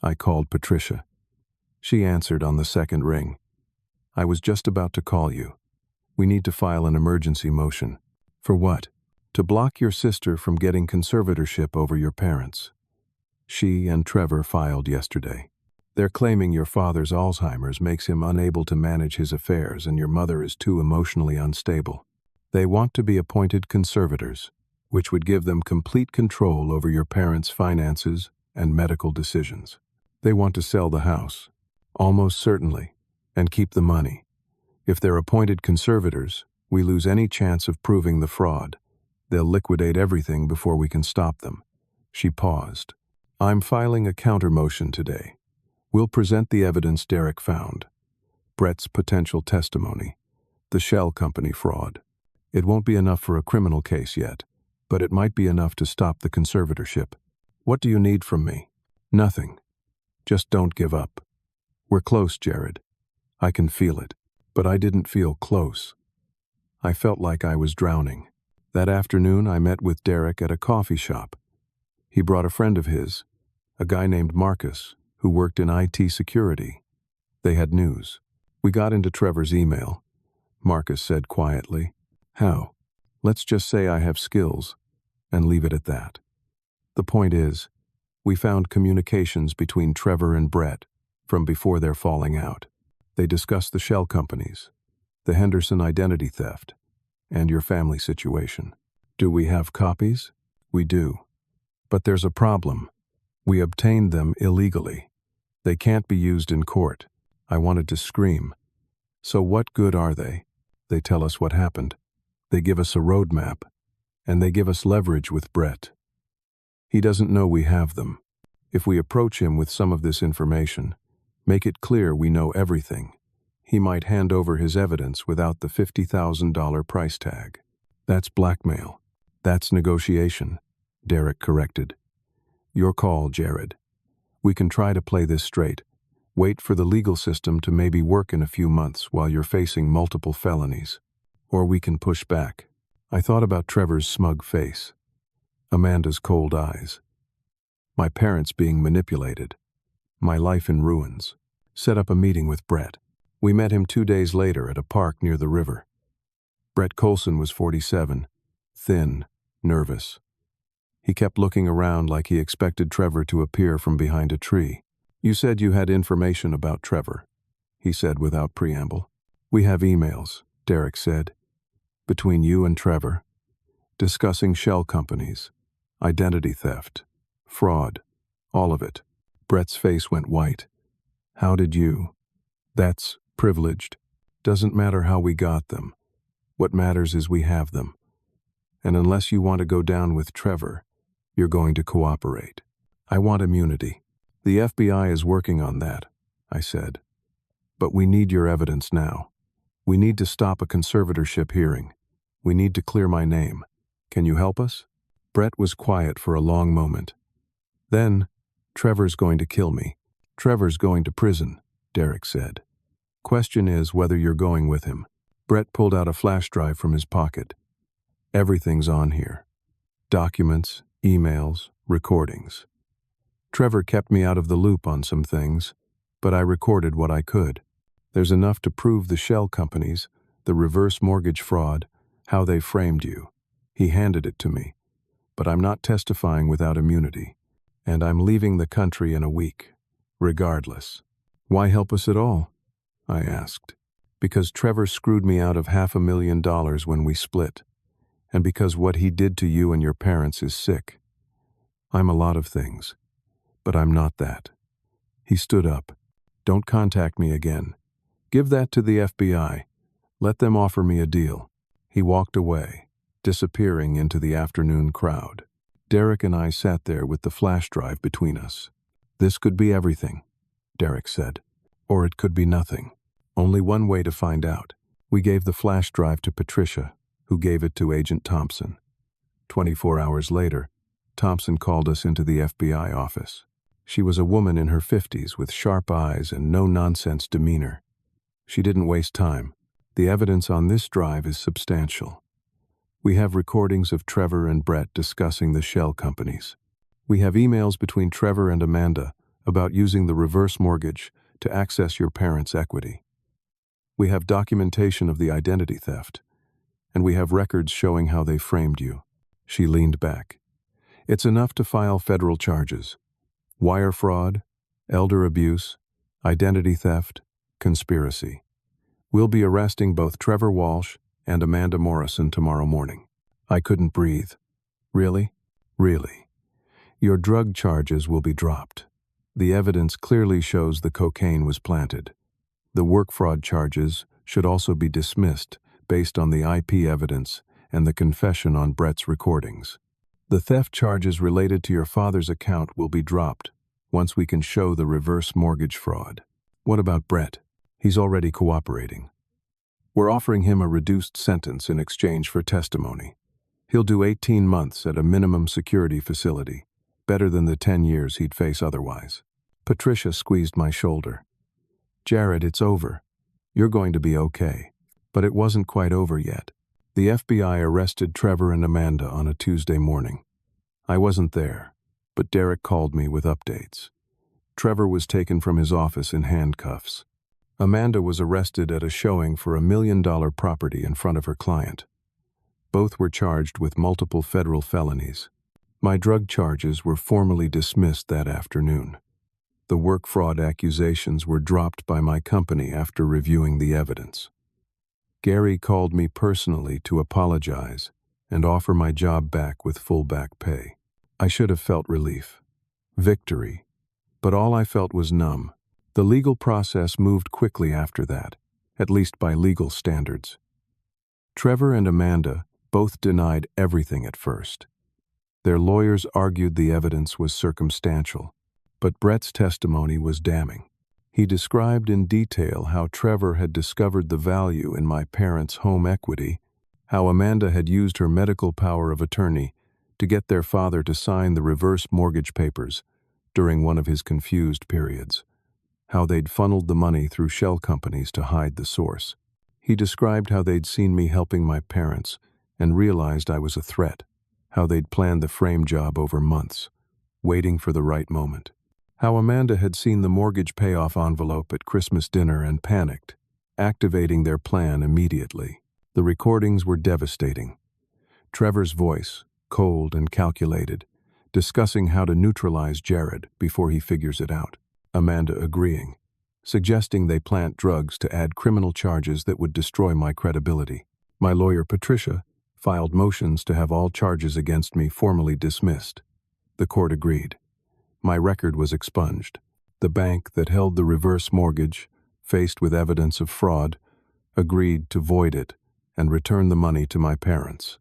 I called Patricia. She answered on the second ring. I was just about to call you. We need to file an emergency motion. For what? To block your sister from getting conservatorship over your parents. She and Trevor filed yesterday. They're claiming your father's Alzheimer's makes him unable to manage his affairs and your mother is too emotionally unstable. They want to be appointed conservators. which would give them complete control over your parents' finances and medical decisions. They want to sell the house, almost certainly, and keep the money. If they're appointed conservators, we lose any chance of proving the fraud. They'll liquidate everything before we can stop them. She paused. I'm filing a counter motion today. We'll present the evidence Derek found. Brett's potential testimony. The shell company fraud. It won't be enough for a criminal case yet, but it might be enough to stop the conservatorship. What do you need from me? Nothing. Just don't give up. We're close, Jared. I can feel it. But I didn't feel close. I felt like I was drowning. That afternoon, I met with Derek at a coffee shop. He brought a friend of his, a guy named Marcus, who worked in IT security. They had news. We got into Trevor's email. Marcus said quietly, "How? Let's just say I have skills, and leave it at that." The point is, we found communications between Trevor and Brett from before their falling out. They discussed the shell companies, the Henderson identity theft, and your family situation. Do we have copies? We do. But there's a problem. We obtained them illegally. They can't be used in court. I wanted to scream. So what good are they? They tell us what happened. They give us a roadmap, and they give us leverage with Brett. He doesn't know we have them. If we approach him with some of this information, make it clear we know everything, he might hand over his evidence without the $50,000 price tag. That's blackmail. That's negotiation, Derek corrected. Your call, Jared. We can try to play this straight. Wait for the legal system to maybe work in a few months while you're facing multiple felonies. Or we can push back. I thought about Trevor's smug face, Amanda's cold eyes, my parents being manipulated, my life in ruins. Set up a meeting with Brett. We met him 2 days later at a park near the river. Brett Colson was 47, thin, nervous. He kept looking around like he expected Trevor to appear from behind a tree. You said you had information about Trevor, he said without preamble. We have emails, Derek said, between you and Trevor, discussing shell companies, identity theft, fraud, all of it. Brett's face went white. How did you? That's privileged. Doesn't matter how we got them. What matters is we have them. And unless you want to go down with Trevor, you're going to cooperate. I want immunity. The FBI is working on that, I said. But we need your evidence now. We need to stop a conservatorship hearing. We need to clear my name. Can you help us? Brett was quiet for a long moment. Then, Trevor's going to kill me. Trevor's going to prison, Derek said. Question is whether you're going with him. Brett pulled out a flash drive from his pocket. Everything's on here. Documents, emails, recordings. Trevor kept me out of the loop on some things, but I recorded what I could. There's enough to prove the shell companies, the reverse mortgage fraud, how they framed you. He handed it to me. But I'm not testifying without immunity. And I'm leaving the country in a week, regardless. Why help us at all? I asked. Because Trevor screwed me out of $500,000 when we split. And because what he did to you and your parents is sick. I'm a lot of things. But I'm not that. He stood up. Don't contact me again. Give that to the FBI. Let them offer me a deal. He walked away, disappearing into the afternoon crowd. Derek and I sat there with the flash drive between us. This could be everything, Derek said. Or it could be nothing. Only one way to find out. We gave the flash drive to Patricia, who gave it to Agent Thompson. 24 hours later, Thompson called us into the FBI office. She was a woman in her 50s with sharp eyes and no-nonsense demeanor. She didn't waste time. The evidence on this drive is substantial. We have recordings of Trevor and Brett discussing the shell companies. We have emails between Trevor and Amanda about using the reverse mortgage to access your parents' equity. We have documentation of the identity theft, and we have records showing how they framed you. She leaned back. It's enough to file federal charges. Wire fraud, elder abuse, identity theft, conspiracy. We'll be arresting both Trevor Walsh and Amanda Morrison tomorrow morning. I couldn't breathe. Really? Really. Your drug charges will be dropped. The evidence clearly shows the cocaine was planted. The work fraud charges should also be dismissed based on the IP evidence and the confession on Brett's recordings. The theft charges related to your father's account will be dropped once we can show the reverse mortgage fraud. What about Brett? He's already cooperating. We're offering him a reduced sentence in exchange for testimony. He'll do 18 months at a minimum security facility, better than the 10 years he'd face otherwise. Patricia squeezed my shoulder. Jared, it's over. You're going to be okay. But it wasn't quite over yet. The FBI arrested Trevor and Amanda on a Tuesday morning. I wasn't there, but Derek called me with updates. Trevor was taken from his office in handcuffs. Amanda was arrested at a showing for $1 million property in front of her client. Both were charged with multiple federal felonies. My drug charges were formally dismissed that afternoon. The work fraud accusations were dropped by my company after reviewing the evidence. Gary called me personally to apologize and offer my job back with full back pay. I should have felt relief, victory, but all I felt was numb. The legal process moved quickly after that, at least by legal standards. Trevor and Amanda both denied everything at first. Their lawyers argued the evidence was circumstantial, but Brett's testimony was damning. He described in detail how Trevor had discovered the value in my parents' home equity, how Amanda had used her medical power of attorney to get their father to sign the reverse mortgage papers during one of his confused periods, how they'd funneled the money through shell companies to hide the source. He described how they'd seen me helping my parents and realized I was a threat, how they'd planned the frame job over months, waiting for the right moment. How Amanda had seen the mortgage payoff envelope at Christmas dinner and panicked, activating their plan immediately. The recordings were devastating. Trevor's voice, cold and calculated, discussing how to neutralize Jared before he figures it out. Amanda agreeing, suggesting they plant drugs to add criminal charges that would destroy my credibility. My lawyer, Patricia, filed motions to have all charges against me formally dismissed. The court agreed. My record was expunged. The bank that held the reverse mortgage, faced with evidence of fraud, agreed to void it and return the money to my parents.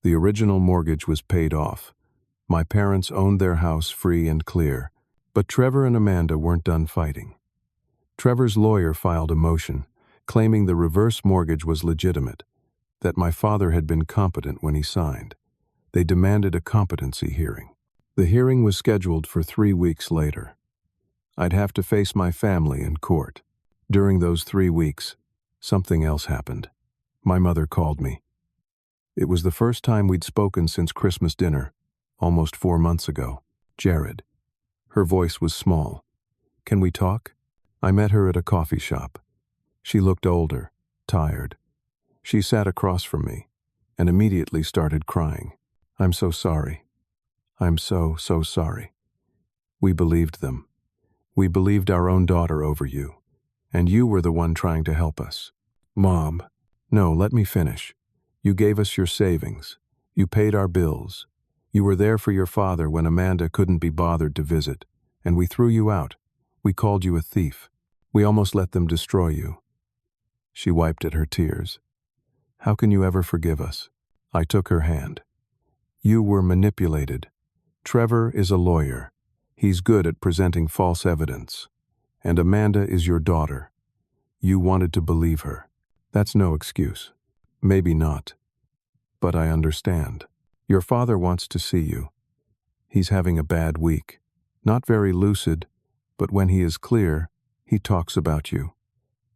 The original mortgage was paid off. My parents owned their house free and clear, but Trevor and Amanda weren't done fighting. Trevor's lawyer filed a motion, claiming the reverse mortgage was legitimate, that my father had been competent when he signed. They demanded a competency hearing. The hearing was scheduled for 3 weeks later. I'd have to face my family in court. During those 3 weeks, something else happened. My mother called me. It was the first time we'd spoken since Christmas dinner, almost 4 months ago. Jared. Her voice was small. Can we talk? I met her at a coffee shop. She looked older, tired. She sat across from me and immediately started crying. I'm so sorry. I'm so sorry. We believed them. We believed our own daughter over you, and you were the one trying to help us. Mom, no, let me finish. You gave us your savings. You paid our bills. You were there for your father when Amanda couldn't be bothered to visit, and we threw you out. We called you a thief. We almost let them destroy you. She wiped at her tears. How can you ever forgive us? I took her hand. You were manipulated. Trevor is a lawyer. He's good at presenting false evidence. And Amanda is your daughter. You wanted to believe her. That's no excuse. Maybe not. But I understand. Your father wants to see you. He's having a bad week. Not very lucid, but when he is clear, he talks about you.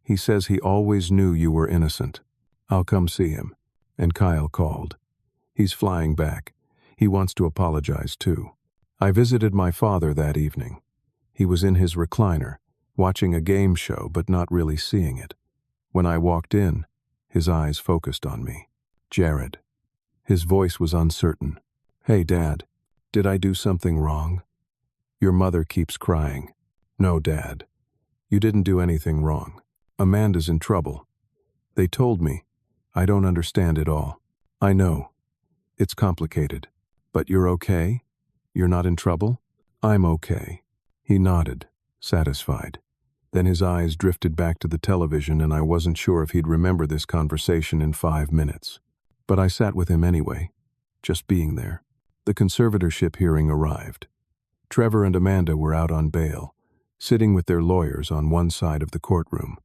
He says he always knew you were innocent. I'll come see him. And Kyle called. He's flying back. He wants to apologize too. I visited my father that evening. He was in his recliner, watching a game show but not really seeing it. When I walked in, his eyes focused on me. Jared. His voice was uncertain. Hey, Dad, did I do something wrong? Your mother keeps crying. No, Dad. You didn't do anything wrong. Amanda's in trouble. They told me. I don't understand it all. I know. It's complicated. But you're okay? You're not in trouble? I'm okay. He nodded, satisfied. Then his eyes drifted back to the television and I wasn't sure if he'd remember this conversation in 5 minutes. But I sat with him anyway, just being there. The conservatorship hearing arrived. Trevor and Amanda were out on bail, sitting with their lawyers on one side of the courtroom.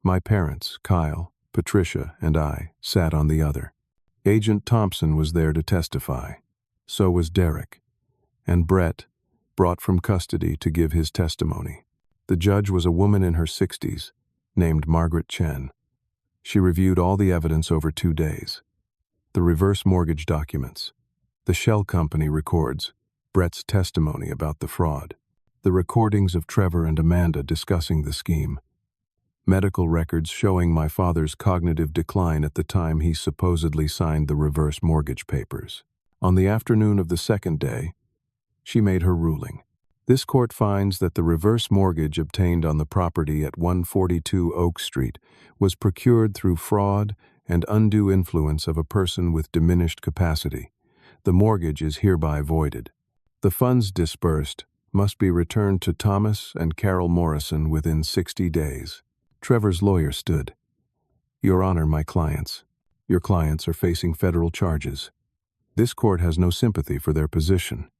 My parents, Kyle, Patricia, and I sat on the other. Agent Thompson was there to testify. So was Derek. And Brett, brought from custody to give his testimony. The judge was a woman in her 60s, named Margaret Chen. She reviewed all the evidence over 2 days. The reverse mortgage documents, the shell company records, Brett's testimony about the fraud, the recordings of Trevor and Amanda discussing the scheme, medical records showing my father's cognitive decline at the time he supposedly signed the reverse mortgage papers. On the afternoon of the second day, she made her ruling. This court finds that the reverse mortgage obtained on the property at 142 Oak Street was procured through fraud and undue influence of a person with diminished capacity. The mortgage is hereby voided. The funds disbursed must be returned to Thomas and Carol Morrison within 60 days. Trevor's lawyer stood. Your Honor, my clients. Your clients are facing federal charges. This court has no sympathy for their position.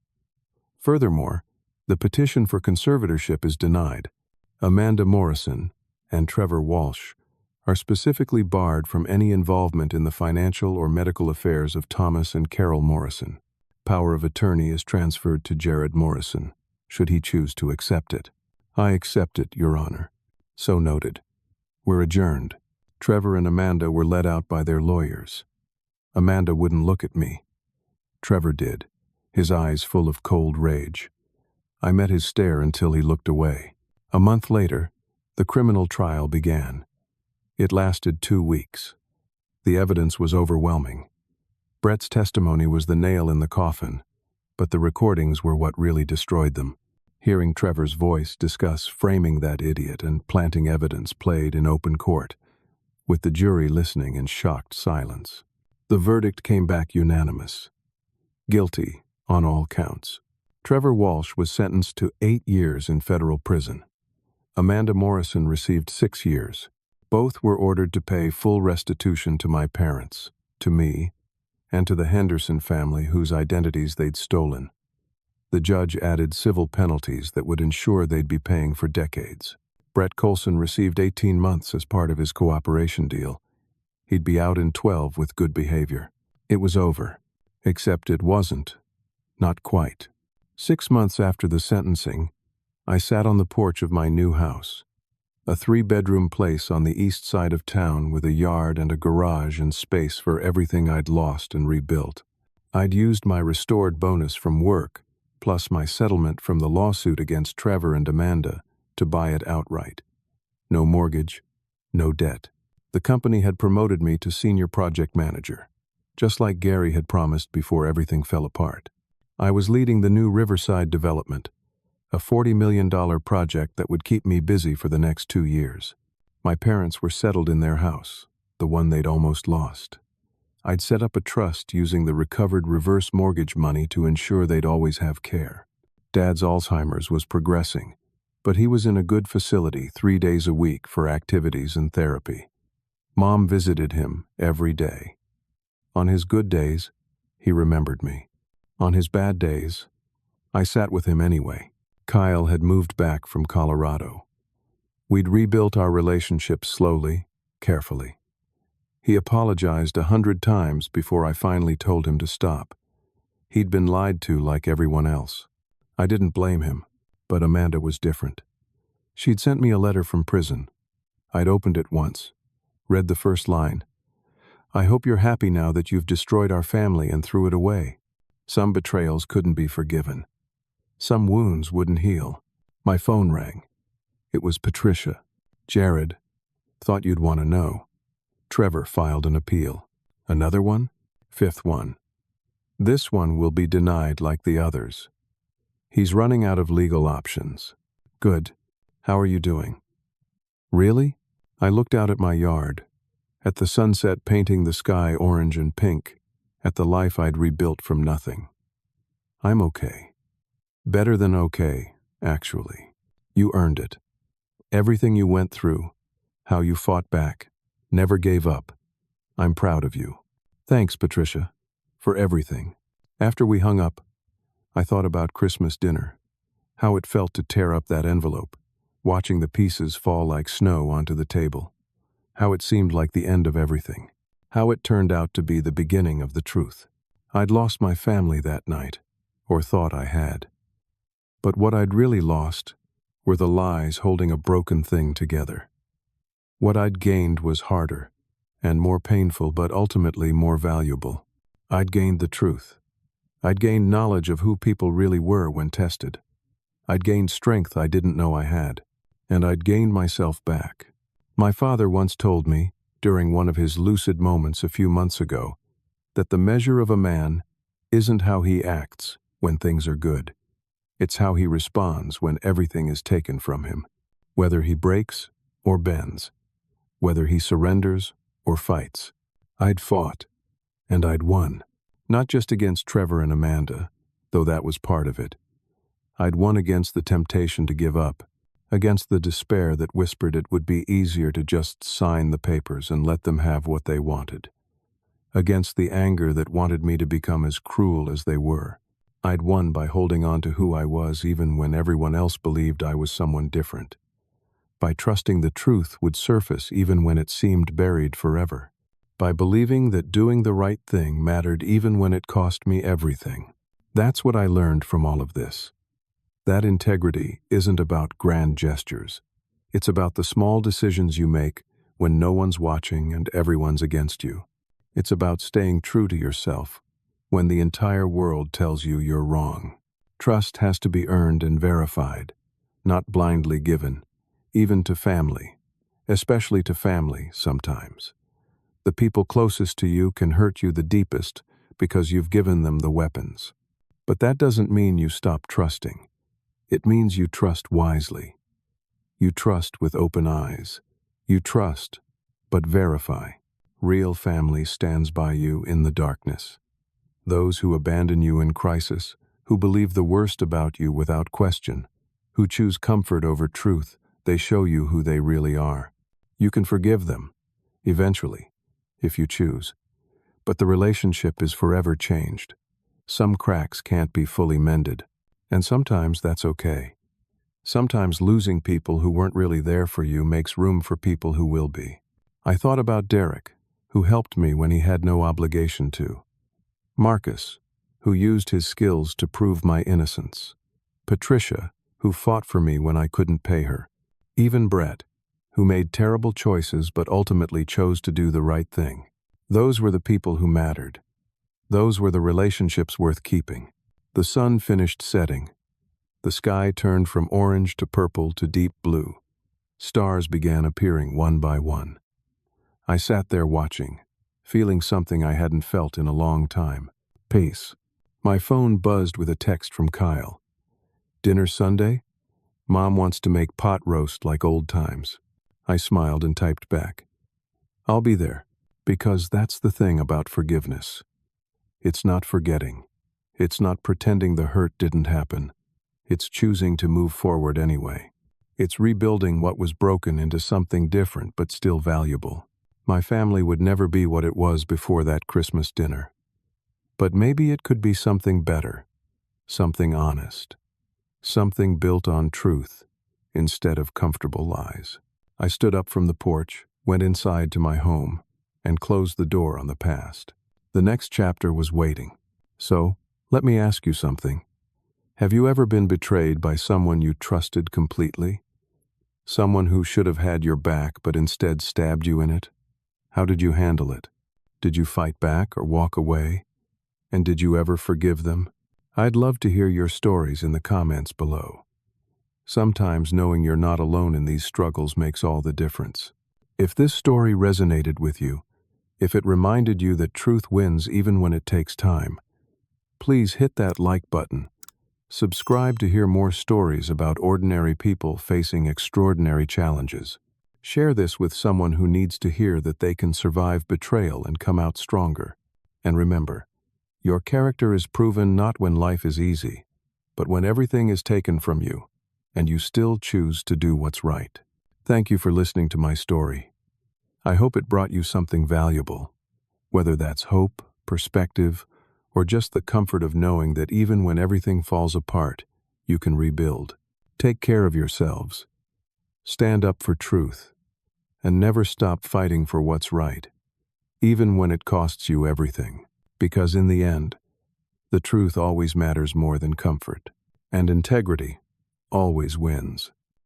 Furthermore, the petition for conservatorship is denied. Amanda Morrison and Trevor Walsh are specifically barred from any involvement in the financial or medical affairs of Thomas and Carol Morrison. Power of attorney is transferred to Jared Morrison, should he choose to accept it. I accept it, Your Honor. So noted. We're adjourned. Trevor and Amanda were led out by their lawyers. Amanda wouldn't look at me. Trevor did, his eyes full of cold rage. I met his stare until he looked away. A month later, the criminal trial began. It lasted 2 weeks. The evidence was overwhelming. Brett's testimony was the nail in the coffin, but the recordings were what really destroyed them. Hearing Trevor's voice discuss framing that idiot and planting evidence played in open court, with the jury listening in shocked silence. The verdict came back unanimous. Guilty on all counts. Trevor Walsh was sentenced to 8 years in federal prison. Amanda Morrison received 6 years. Both were ordered to pay full restitution to my parents, to me, and to the Henderson family whose identities they'd stolen. The judge added civil penalties that would ensure they'd be paying for decades. Brett Colson received 18 months as part of his cooperation deal. He'd be out in 12 with good behavior. It was over. Except it wasn't. Not quite. 6 months after the sentencing, I sat on the porch of my new house, a 3-bedroom place on the east side of town with a yard and a garage and space for everything I'd lost and rebuilt. I'd used my restored bonus from work, plus my settlement from the lawsuit against Trevor and Amanda, to buy it outright. No mortgage, no debt. The company had promoted me to senior project manager, just like Gary had promised before everything fell apart. I was leading the new Riverside development, a $40 million project that would keep me busy for the next 2 years. My parents were settled in their house, the one they'd almost lost. I'd set up a trust using the recovered reverse mortgage money to ensure they'd always have care. Dad's Alzheimer's was progressing, but he was in a good facility 3 days a week for activities and therapy. Mom visited him every day. On his good days, he remembered me. On his bad days, I sat with him anyway. Kyle had moved back from Colorado. We'd rebuilt our relationship slowly, carefully. He apologized 100 times before I finally told him to stop. He'd been lied to like everyone else. I didn't blame him, but Amanda was different. She'd sent me a letter from prison. I'd opened it once, read the first line. I hope you're happy now that you've destroyed our family and threw it away. Some betrayals couldn't be forgiven. Some wounds wouldn't heal. My phone rang. It was Patricia. Jared, thought you'd want to know. Trevor filed an appeal. Another one? 5th one. This one will be denied like the others. He's running out of legal options. Good. How are you doing? Really? I looked out at my yard, at the sunset painting the sky orange and pink, at the life I'd rebuilt from nothing. I'm okay. Better than okay, actually. You earned it. Everything you went through, how you fought back, never gave up. I'm proud of you. Thanks, Patricia, for everything. After we hung up, I thought about Christmas dinner, how it felt to tear up that envelope, watching the pieces fall like snow onto the table, how it seemed like the end of everything, how it turned out to be the beginning of the truth. I'd lost my family that night, or thought I had. But what I'd really lost were the lies holding a broken thing together. What I'd gained was harder and more painful, but ultimately more valuable. I'd gained the truth. I'd gained knowledge of who people really were when tested. I'd gained strength I didn't know I had, and I'd gained myself back. My father once told me, during one of his lucid moments a few months ago, that the measure of a man isn't how he acts when things are good. It's how he responds when everything is taken from him, whether he breaks or bends, whether he surrenders or fights. I'd fought, and I'd won. Not just against Trevor and Amanda, though that was part of it. I'd won against the temptation to give up, against the despair that whispered it would be easier to just sign the papers and let them have what they wanted, against the anger that wanted me to become as cruel as they were. I'd won by holding on to who I was even when everyone else believed I was someone different, by trusting the truth would surface even when it seemed buried forever, by believing that doing the right thing mattered even when it cost me everything. That's what I learned from all of this. That integrity isn't about grand gestures. It's about the small decisions you make when no one's watching and everyone's against you. It's about staying true to yourself when the entire world tells you you're wrong. Trust has to be earned and verified, not blindly given, even to family, especially to family sometimes. The people closest to you can hurt you the deepest because you've given them the weapons. But that doesn't mean you stop trusting. It means you trust wisely. You trust with open eyes. You trust, but verify. Real family stands by you in the darkness. Those who abandon you in crisis, who believe the worst about you without question, who choose comfort over truth, they show you who they really are. You can forgive them, eventually, if you choose. But the relationship is forever changed. Some cracks can't be fully mended, and sometimes that's okay. Sometimes losing people who weren't really there for you makes room for people who will be. I thought about Derek, who helped me when he had no obligation to. Marcus, who used his skills to prove my innocence. Patricia, who fought for me when I couldn't pay her. Even Brett, who made terrible choices but ultimately chose to do the right thing. Those were the people who mattered. Those were the relationships worth keeping. The sun finished setting. The sky turned from orange to purple to deep blue. Stars began appearing one by one. I sat there watching, feeling something I hadn't felt in a long time. Peace. My phone buzzed with a text from Kyle. Dinner Sunday? Mom wants to make pot roast like old times. I smiled and typed back. I'll be there, because that's the thing about forgiveness. It's not forgetting. It's not pretending the hurt didn't happen. It's choosing to move forward anyway. It's rebuilding what was broken into something different but still valuable. My family would never be what it was before that Christmas dinner. But maybe it could be something better, something honest, something built on truth instead of comfortable lies. I stood up from the porch, went inside to my home, and closed the door on the past. The next chapter was waiting. So, let me ask you something. Have you ever been betrayed by someone you trusted completely? Someone who should have had your back but instead stabbed you in it? How did you handle it? Did you fight back or walk away? And did you ever forgive them? I'd love to hear your stories in the comments below. Sometimes knowing you're not alone in these struggles makes all the difference. If this story resonated with you, if it reminded you that truth wins even when it takes time, please hit that like button. Subscribe to hear more stories about ordinary people facing extraordinary challenges. Share this with someone who needs to hear that they can survive betrayal and come out stronger. And remember, Your character is proven not when life is easy, but when everything is taken from you, and you still choose to do what's right. Thank you for listening to my story. I hope it brought you something valuable, whether that's hope, perspective, or just the comfort of knowing that even when everything falls apart, you can rebuild. Take care of yourselves. Stand up for truth, and never stop fighting for what's right, even when it costs you everything, because in the end, the truth always matters more than comfort, and integrity always wins.